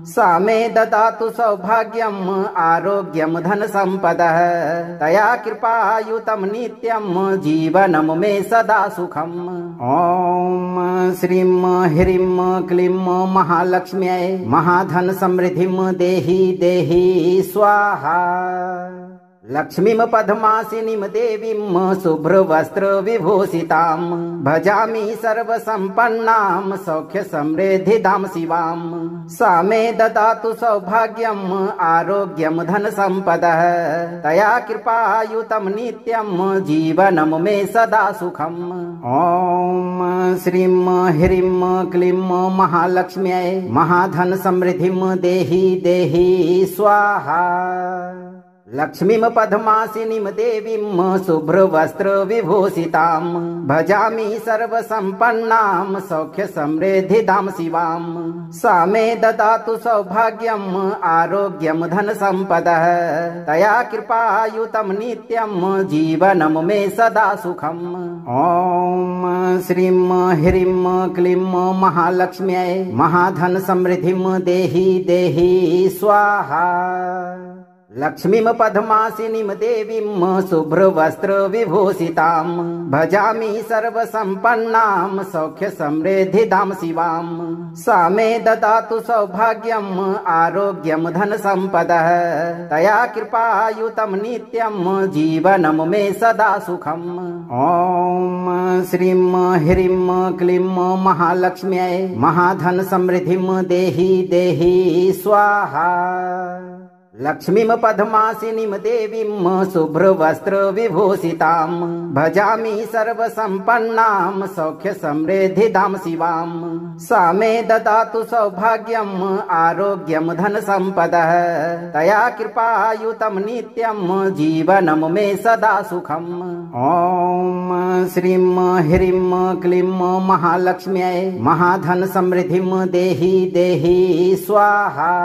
सा मे ददातु सौभाग्यम् आरोग्यं धनसम्पदः तया कृपायुतं नित्यं जीवनं मे सदा सुखम्। ॐ श्रीं ह्रीं क्लीं महालक्ष्म्यै महाधन समृद्धिं देहि देहि स्वाहा। लक्ष्मीं पद्मासिनीं देवीं शुभ्रवस्त्रविभूषितां भजामि सर्वसम्पन्नां सौख्यसमृद्धिदां शिवां। सा मे ददातु सौभाग्यम् आरोग्यं धनसम्पदः तया कृपायुतं नित्यं जीवनं मे सदा सुखम्। ॐ श्रीं ह्रीं क्लीं महालक्ष्म्यै महाधन समृद्धिं देहि देहि स्वाहा। लक्ष्मीं पद्मासिनीं देवीं शुभ्रवस्त्रविभूषितां भजामि सर्वसम्पन्नां सौख्यसमृद्धिदां शिवां। सा मे ददातु सौभाग्यम् आरोग्यं धनसम्पदः तया कृपायुतं नित्यं जीवनं मे सदा सुखम्। ॐ श्रीं ह्रीं क्लीं महालक्ष्म्यै महाधन समृद्धिं देहि देहि स्वाहा। लक्ष्मीं पद्मासिनीं देवीं शुभ्रवस्त्रविभूषितां भजामि सर्वसम्पन्नां सौख्यसमृद्धिदां शिवां। सा मे ददातु सौभाग्यम् आरोग्यं धनसम्पदः तया कृपायुतं नित्यं जीवनं मे सदा सुखम्। ॐ श्रीं ह्रीं क्लीं महालक्ष्म्यै महाधन समृद्धिं देहि देहि स्वाहा। लक्ष्मीं पद्मासिनीं देवीं शुभ्रवस्त्रविभूषितां भजामि सर्वसम्पन्नां सौख्यसमृद्धिदां शिवां। सा मे ददातु सौभाग्यम् आरोग्यं धनसम्पदः तया कृपायुतं नित्यं जीवनं मे सदा सुखम्। ॐ श्रीं ह्रीं क्लीं महालक्ष्म्यै महाधन समृद्धिं देहि देहि स्वाहा।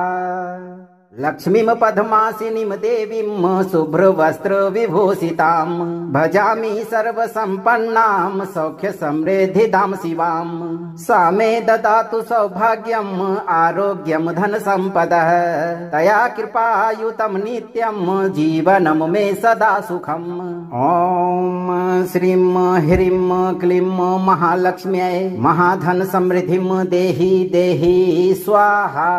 लक्ष्मीं पद्मासिनीं देवीं शुभ्रवस्त्रविभूषितां भजामि सर्वसम्पन्नां सौख्यसमृद्धिदां शिवां। सा मे ददातु सौभाग्यम् आरोग्यं धनसम्पदः तया कृपायुतं नित्यं जीवनं मे सदा सुखम्। ॐ श्रीं ह्रीं क्लीं महालक्ष्म्यै महाधन समृद्धिं देहि देहि स्वाहा।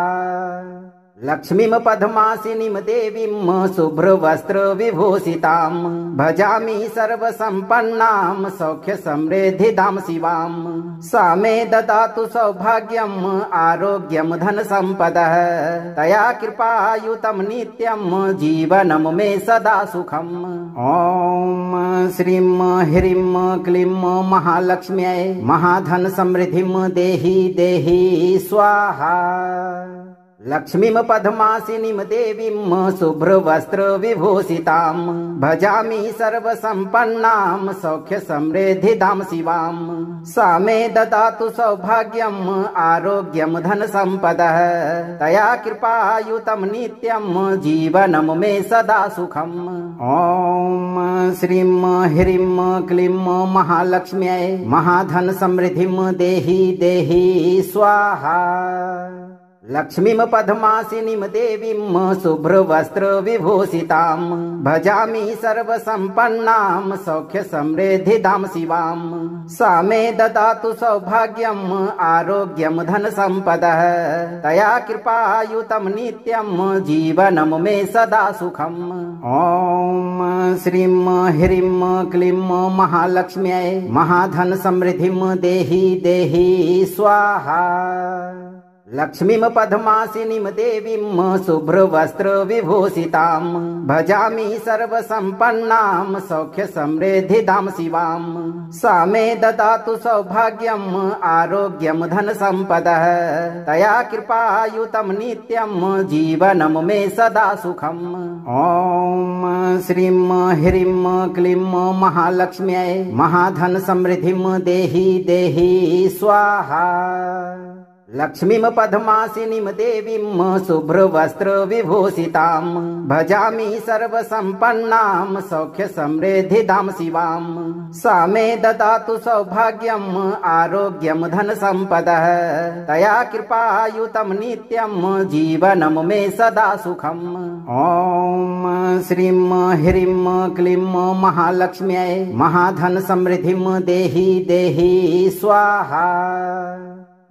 लक्ष्मीं पद्मासिनीं देवीं शुभ्रवस्त्रविभूषितां भजामि सर्वसम्पन्नां सौख्यसमृद्धिदां शिवां। सा मे ददातु सौभाग्यम् आरोग्यं धनसम्पदः तया कृपायुतं नित्यं जीवनं मे सदा सुखम्। ॐ श्रीं ह्रीं क्लीं महालक्ष्म्यै महाधन समृद्धिं देहि देहि स्वाहा। लक्ष्मीं पद्मासिनीं देवीं शुभ्रवस्त्रविभूषितां भजामि सर्वसम्पन्नां सौख्यसमृद्धिदां शिवां। सा मे ददातु सौभाग्यम् आरोग्यं धनसम्पदः तया कृपायुतं नित्यं जीवनं मे सदा सुखम्। ॐ श्रीं ह्रीं क्लीं महालक्ष्म्यै महाधन समृद्धिं देहि देहि स्वाहा। लक्ष्मीं पद्मासिनीं देवीं शुभ्रवस्त्रविभूषितां भजामि सर्वसम्पन्नां सौख्यसमृद्धिदां शिवां। सा मे ददातु सौभाग्यम् आरोग्यं धनसम्पदः तया कृपायुतं नित्यं जीवनं मे सदा सुखम्। ॐ श्रीं ह्रीं क्लीं महालक्ष्म्यै महाधन समृद्धिं देहि देहि स्वाहा। लक्ष्मीं पद्मासिनीं देवीं शुभ्रवस्त्रविभूषितां भजामि सर्वसम्पन्नां सौख्यसमृद्धिदां शिवां। सा मे ददातु सौभाग्यम् आरोग्यं धनसम्पदः तया कृपायुतं नित्यं जीवनं मे सदा सुखम्। ॐ श्रीं ह्रीं क्लीं महालक्ष्म्यै महाधन समृद्धिं देहि देहि स्वाहा। लक्ष्मीं पद्मासिनीं देवीं शुभ्रवस्त्रविभूषितां भजामि सर्वसम्पन्नां सौख्यसमृद्धिदां शिवां। सा मे ददातु सौभाग्यम् आरोग्यं धनसम्पदः तया कृपायुतं नित्यं जीवनं मे सदा सुखम्। ॐ श्रीं ह्रीं क्लीं महालक्ष्म्यै महाधन समृद्धिं देहि देहि स्वाहा।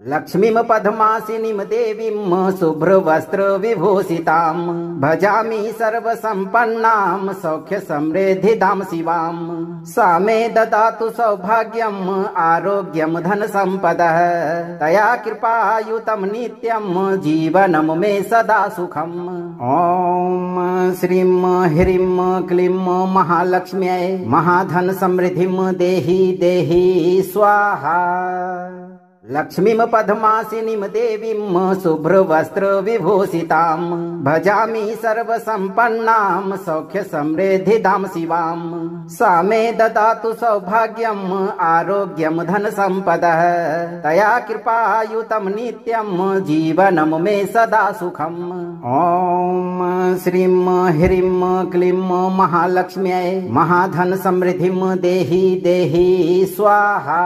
लक्ष्मीं पद्मासिनीं देवीं शुभ्रवस्त्रविभूषितां भजामि सर्वसम्पन्नां सौख्यसमृद्धिदां शिवां। सा मे ददातु सौभाग्यम् आरोग्यं धनसम्पदः तया कृपायुतं नित्यं जीवनं मे सदा सुखम्। ॐ श्रीं ह्रीं क्लीं महालक्ष्म्यै महाधन समृद्धिं देहि देहि स्वाहा। लक्ष्मीं पद्मासिनीं देवीं शुभ्रवस्त्रविभूषितां भजामि सर्वसम्पन्नां सौख्यसमृद्धिदां शिवां। सा मे ददातु सौभाग्यम् आरोग्यं धनसम्पदः तया कृपायुतं नित्यं जीवनं मे सदा सुखम्। ॐ श्रीं ह्रीं क्लीं महालक्ष्म्यै महाधन समृद्धिं देहि देहि स्वाहा।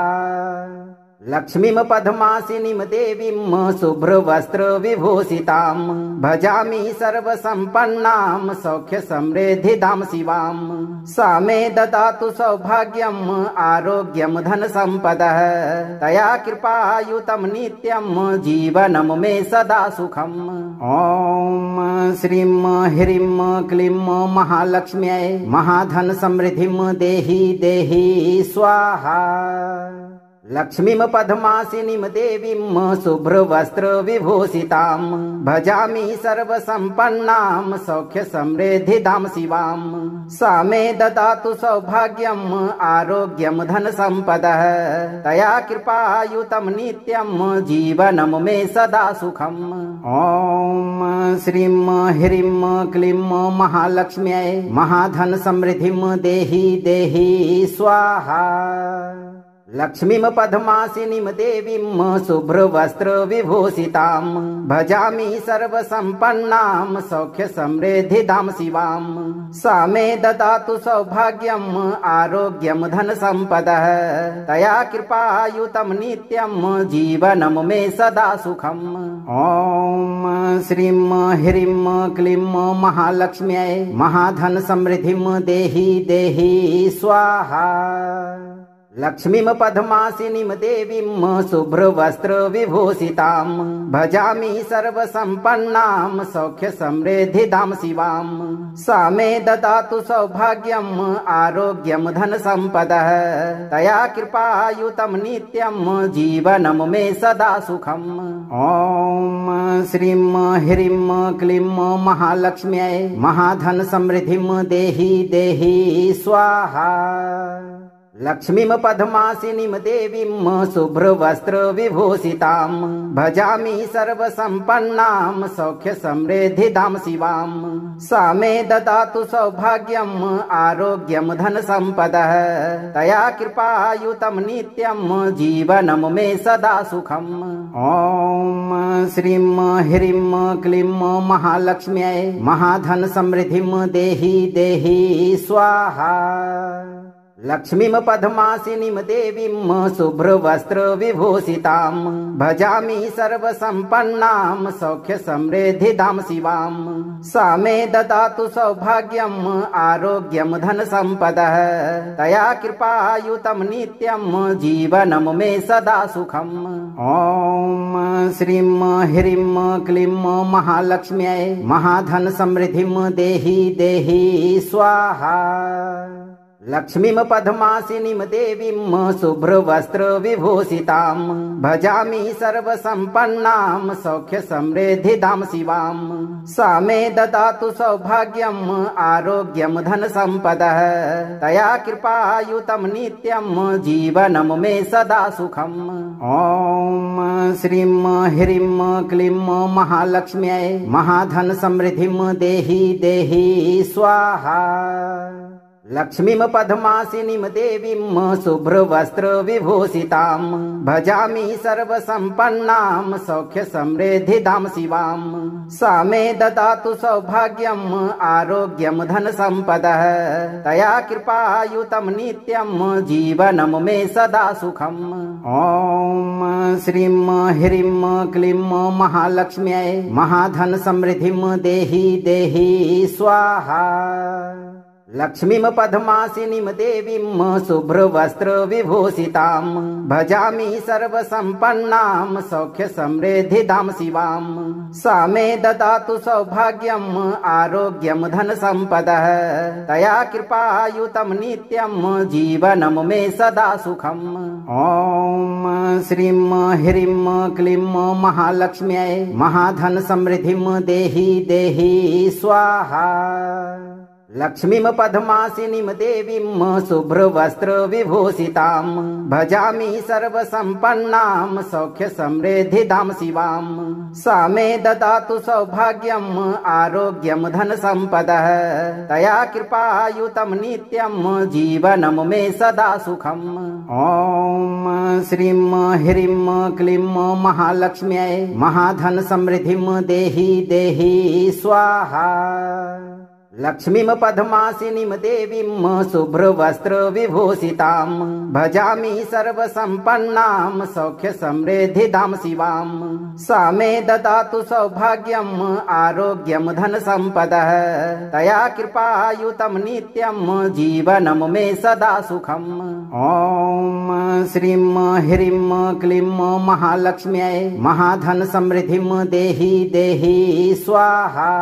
लक्ष्मीं पद्मासिनीं देवीं शुभ्रवस्त्रविभूषितां भजामि सर्वसम्पन्नां सौख्यसमृद्धिदां शिवां। सा मे ददातु सौभाग्यम् आरोग्यं धनसम्पदः तया कृपायुतं नित्यं जीवनं मे सदा सुखम्। ॐ श्रीं ह्रीं क्लीं महालक्ष्म्यै महाधन समृद्धिं देहि देहि स्वाहा। लक्ष्मीं पद्मासिनीं देवीं शुभ्रवस्त्रविभूषितां भजामि सर्वसम्पन्नां सौख्यसमृद्धिदां शिवां। सा मे ददातु सौभाग्यम् आरोग्यं धनसम्पदः तया कृपायुतं नित्यं जीवनं मे सदा सुखम्। ॐ श्रीं ह्रीं क्लीं महालक्ष्म्यै महाधन समृद्धिं देहि देहि स्वाहा। लक्ष्मीं पद्मासिनीं देवीं शुभ्रवस्त्रविभूषितां भजामि सर्वसम्पन्नां सौख्यसमृद्धिदां शिवां। सा मे ददातु सौभाग्यम् आरोग्यं धनसम्पदः तया कृपायुतं नित्यं जीवनं मे सदा सुखम्। ॐ श्रीं ह्रीं क्लीं महालक्ष्म्यै महाधन समृद्धिं देहि देहि स्वाहा। लक्ष्मीं पद्मासिनीं देवीं शुभ्रवस्त्रविभूषितां भजामि सर्वसम्पन्नां सौख्यसमृद्धिदां शिवां। सा मे ददातु सौभाग्यम् आरोग्यं धनसम्पदः तया कृपायुतं नित्यं जीवनं मे सदा सुखम्। ॐ श्रीं ह्रीं क्लीं महालक्ष्म्यै महाधन समृद्धिं देहि देहि स्वाहा। लक्ष्मीं पद्मासिनीं देवीं शुभ्रवस्त्रविभूषितां भजामि सर्वसम्पन्नां सौख्यसमृद्धिदां शिवां। सा मे ददातु सौभाग्यम् आरोग्यं धनसम्पदः तया कृपायुतं नित्यं जीवनं मे सदा सुखम्। ॐ श्रीं ह्रीं क्लीं महालक्ष्म्यै महाधन समृद्धिं देहि देहि स्वाहा। लक्ष्मीं पद्मासिनीं देवीं शुभ्रवस्त्रविभूषितां भजामि सर्वसम्पन्नां सौख्यसमृद्धिदां शिवां। सा मे ददातु सौभाग्यम् आरोग्यं धनसम्पदः तया कृपायुतं नित्यं जीवनं मे सदा सुखम्। ॐ श्रीं ह्रीं क्लीं महालक्ष्म्यै महाधन समृद्धिं देहि देहि स्वाहा। लक्ष्मीं पद्मासिनीं देवीं शुभ्रवस्त्रविभूषितां भजामि सर्वसम्पन्नां सौख्यसमृद्धिदां शिवां। सा मे ददातु सौभाग्यम् आरोग्यं धनसम्पदः तया कृपायुतं नित्यं जीवनं मे सदा सुखम्। ॐ श्रीं ह्रीं क्लीं महालक्ष्म्यै महाधन समृद्धिं देहि देहि स्वाहा। लक्ष्मीं पद्मासिनीं देवीं शुभ्रवस्त्रविभूषितां भजामि सर्वसम्पन्नां सौख्यसमृद्धिदां शिवां। सा मे ददातु सौभाग्यम् आरोग्यं धनसम्पदः तया कृपायुतं नित्यं जीवनं मे सदा सुखम्। ॐ श्रीं ह्रीं क्लीं महालक्ष्म्यै महाधन समृद्धिं देहि देहि स्वाहा। लक्ष्मीं पद्मासिनीं देवीं शुभ्रवस्त्रविभूषितां भजामि सर्वसम्पन्नां सौख्यसमृद्धिदां शिवां। सा मे ददातु सौभाग्यम् आरोग्यं धनसम्पदः तया कृपायुतं नित्यं जीवनं मे सदा सुखम्। ॐ श्रीं ह्रीं क्लीं महालक्ष्म्यै महाधन समृद्धिं देहि देहि स्वाहा। लक्ष्मीं पद्मासिनीं देवीं शुभ्रवस्त्रविभूषितां भजामि सर्वसम्पन्नां सौख्यसमृद्धिदां शिवां। सा मे ददातु सौभाग्यम् आरोग्यं धनसम्पदः तया कृपायुतं नित्यं जीवनं मे सदा सुखम्। ॐ श्रीं ह्रीं क्लीं महालक्ष्म्यै महाधन समृद्धिं देहि देहि स्वाहा। लक्ष्मीं पद्मासिनीं देवीं शुभ्रवस्त्रविभूषितां भजामि सर्वसम्पन्नां सौख्यसमृद्धिदां शिवां। सा मे ददातु सौभाग्यम् आरोग्यं धनसम्पदः तया कृपायुतं नित्यं जीवनं मे सदा सुखम्। ॐ श्रीं ह्रीं क्लीं महालक्ष्म्यै महाधन समृद्धिं देहि देहि स्वाहा।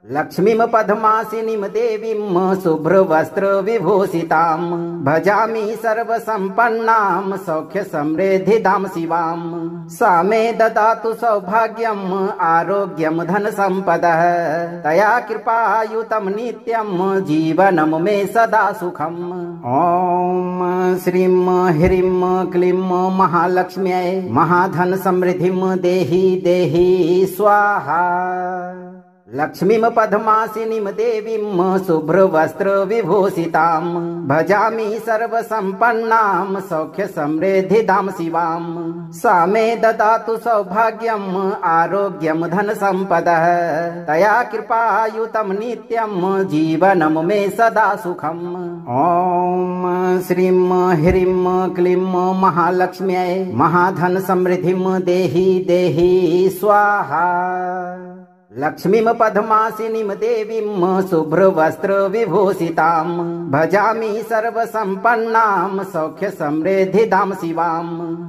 लक्ष्मीं पद्मासिनीं देवीं शुभ्रवस्त्रविभूषितां भजामि सर्वसम्पन्नां सौख्यसमृद्धिदां शिवां। सा मे ददातु सौभाग्यम् आरोग्यं धनसम्पदः तया कृपायुतं नित्यं जीवनं मे सदा सुखम्। ॐ श्रीं ह्रीं क्लीं महालक्ष्म्यै महाधन समृद्धिं देहि देहि स्वाहा। लक्ष्मीं पद्मासिनीं देवीं शुभ्रवस्त्रविभूषितां भजामि सर्वसम्पन्नां सौख्यसमृद्धिदां शिवां। सा मे ददातु सौभाग्यम् आरोग्यं धनसम्पदः तया कृपायुतं नित्यं जीवनं मे सदा सुखम्। ॐ श्रीं ह्रीं क्लीं महालक्ष्म्यै महाधन समृद्धिं देहि देहि स्वाहा। लक्ष्मीं पद्मासिनीं देवीं शुभ्रवस्त्रविभूषितां भजामि सर्वसम्पन्नां सौख्यसमृद्धिदां शिवां।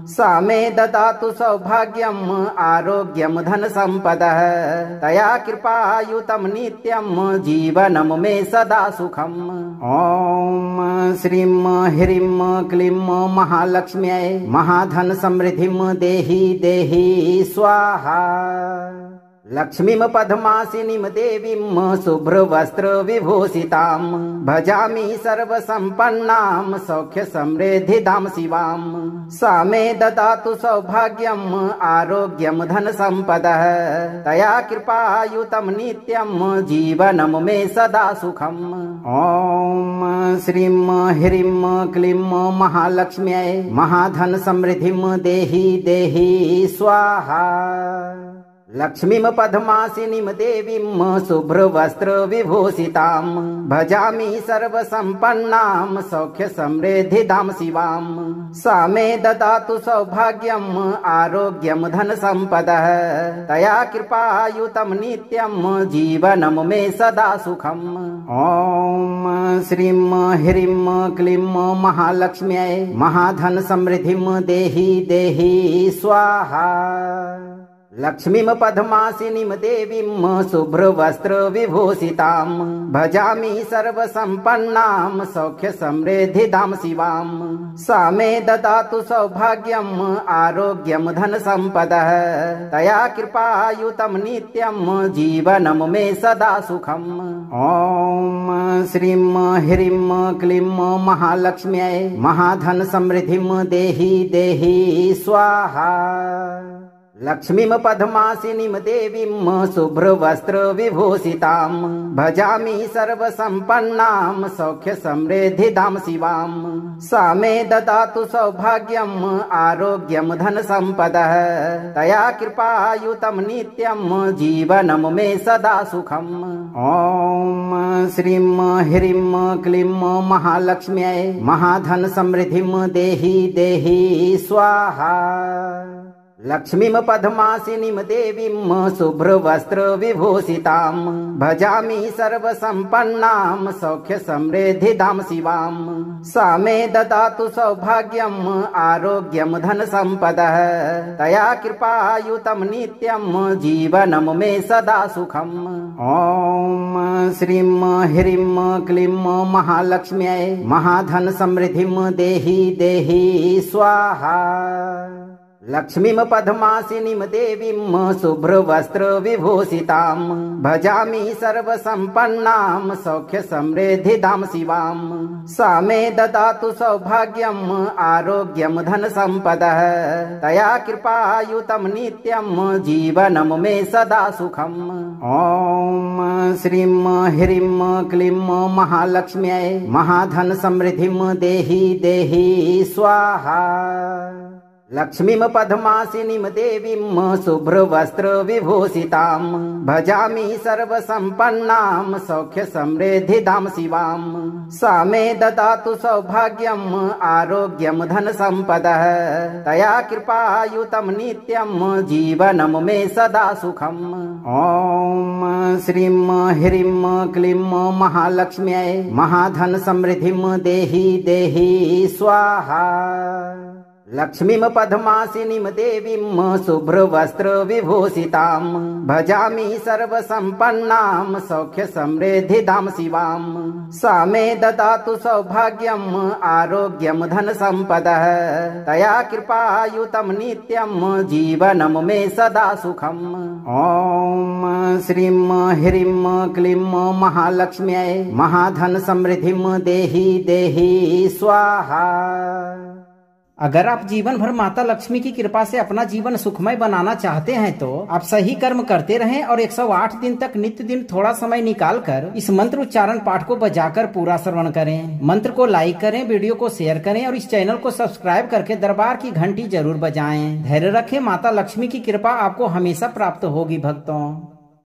सा मे ददातु सौभाग्यम् आरोग्यं धनसम्पदः तया कृपायुतं नित्यं जीवनं मे सदा सुखम्। ॐ श्रीं ह्रीं क्लीं महालक्ष्म्यै महाधन समृद्धिं देहि देहि स्वाहा। लक्ष्मीं पद्मासिनीं देवीं शुभ्रवस्त्रविभूषितां भजामि सर्वसम्पन्नां सौख्यसमृद्धिदां शिवां। सा मे ददातु सौभाग्यम् आरोग्यं धनसम्पदः तया कृपायुतं नित्यं जीवनं मे सदा सुखम्। ॐ श्रीं ह्रीं क्लीं महालक्ष्म्यै महाधन समृद्धिं देहि देहि स्वाहा। लक्ष्मीं पद्मासिनीं देवीं शुभ्रवस्त्रविभूषितां भजामि सर्वसम्पन्नां सौख्यसमृद्धिदां शिवां। सा मे ददातु सौभाग्यम् आरोग्यं धनसम्पदः तया कृपायुतं नित्यं जीवनं मे सदा सुखम्। ॐ श्रीं ह्रीं क्लीं महालक्ष्म्यै महाधन समृद्धिं देहि देहि स्वाहा। लक्ष्मीं पद्मासिनीं देवीं शुभ्रवस्त्रविभूषितां भजामि सर्वसम्पन्नां सौख्यसमृद्धिदां शिवां। सा मे ददातु सौभाग्यम् आरोग्यं धनसम्पदः तया कृपायुतं नित्यं जीवनं मे सदा सुखम्। ॐ श्रीं ह्रीं क्लीं महालक्ष्म्यै महाधन समृद्धिं देहि देहि स्वाहा। लक्ष्मीं पद्मासिनीं देवीं शुभ्रवस्त्र विभूषितां भजामि सर्वसम्पन्नां सौख्य समृद्धिदां शिवां। सा मे ददातु सौभाग्यम् आरोग्यं धन सम्पदः तया कृपायुतं नित्यं जीवनं मे सदा सुखम्। ॐ श्रीं ह्रीं क्लीं महालक्ष्म्यै महाधन समृद्धिं देहि देहि स्वाहा। लक्ष्मीं पद्मासिनीं देवीं शुभ्रवस्त्र विभूषितां भजामि सर्वसम्पन्नां सौख्य समृद्धिदां शिवां। सा मे ददातु सौभाग्यम् आरोग्यं धन सम्पदः तया कृपायुतं नित्यं जीवनं मे सदा सुखम्। ॐ श्रीं ह्रीं क्लीं महालक्ष्म्यै महाधन समृद्धिं देहि देहि स्वाहा। लक्ष्मीं पद्मासिनीं देवीं शुभ्रवस्त्र विभूषितां भजामि सर्वसम्पन्नां सौख्य समृद्धिदां शिवां। सा मे ददातु सौभाग्यम् आरोग्यं धन सम्पदः तया कृपायुतं नित्यं जीवनं मे सदा सुखम्। ॐ श्रीं ह्रीं क्लीं महालक्ष्म्यै महाधन समृद्धिं देहि देहि स्वाहा। लक्ष्मीं पद्मासिनीं देवीं शुभ्रवस्त्र विभूषितां भजामि सर्वसम्पन्नां सौख्य समृद्धिदां शिवां। सा मे ददातु सौभाग्यम् आरोग्यं धन सम्पदः तया कृपायुतं नित्यं जीवनं मे सदा सुखम्। ॐ श्रीं ह्रीं क्लीं महालक्ष्म्यै महाधन समृद्धिं देहि देहि स्वाहा। लक्ष्मीं पद्मासिनीं देवीं शुभ्रवस्त्र विभूषितां भजामि सर्वसम्पन्नां सौख्य समृद्धिदां शिवां। सा मे ददातु सौभाग्यम् आरोग्यं धन सम्पदः तया कृपायुतं नित्यं जीवनं मे सदा सुखम्। ॐ श्रीं ह्रीं क्लीं महालक्ष्म्यै महाधन समृद्धिं देहि देहि स्वाहा। अगर आप जीवन भर माता लक्ष्मी की कृपा से अपना जीवन सुखमय बनाना चाहते हैं तो आप सही कर्म करते रहें और 108 दिन तक नित्य दिन थोड़ा समय निकालकर इस मंत्र उच्चारण पाठ को बजाकर पूरा श्रवण करें। मंत्र को लाइक करें, वीडियो को शेयर करें और इस चैनल को सब्सक्राइब करके दरबार की घंटी जरूर बजाएं। धैर्य रखें, माता लक्ष्मी की कृपा आपको हमेशा प्राप्त होगी भक्तों।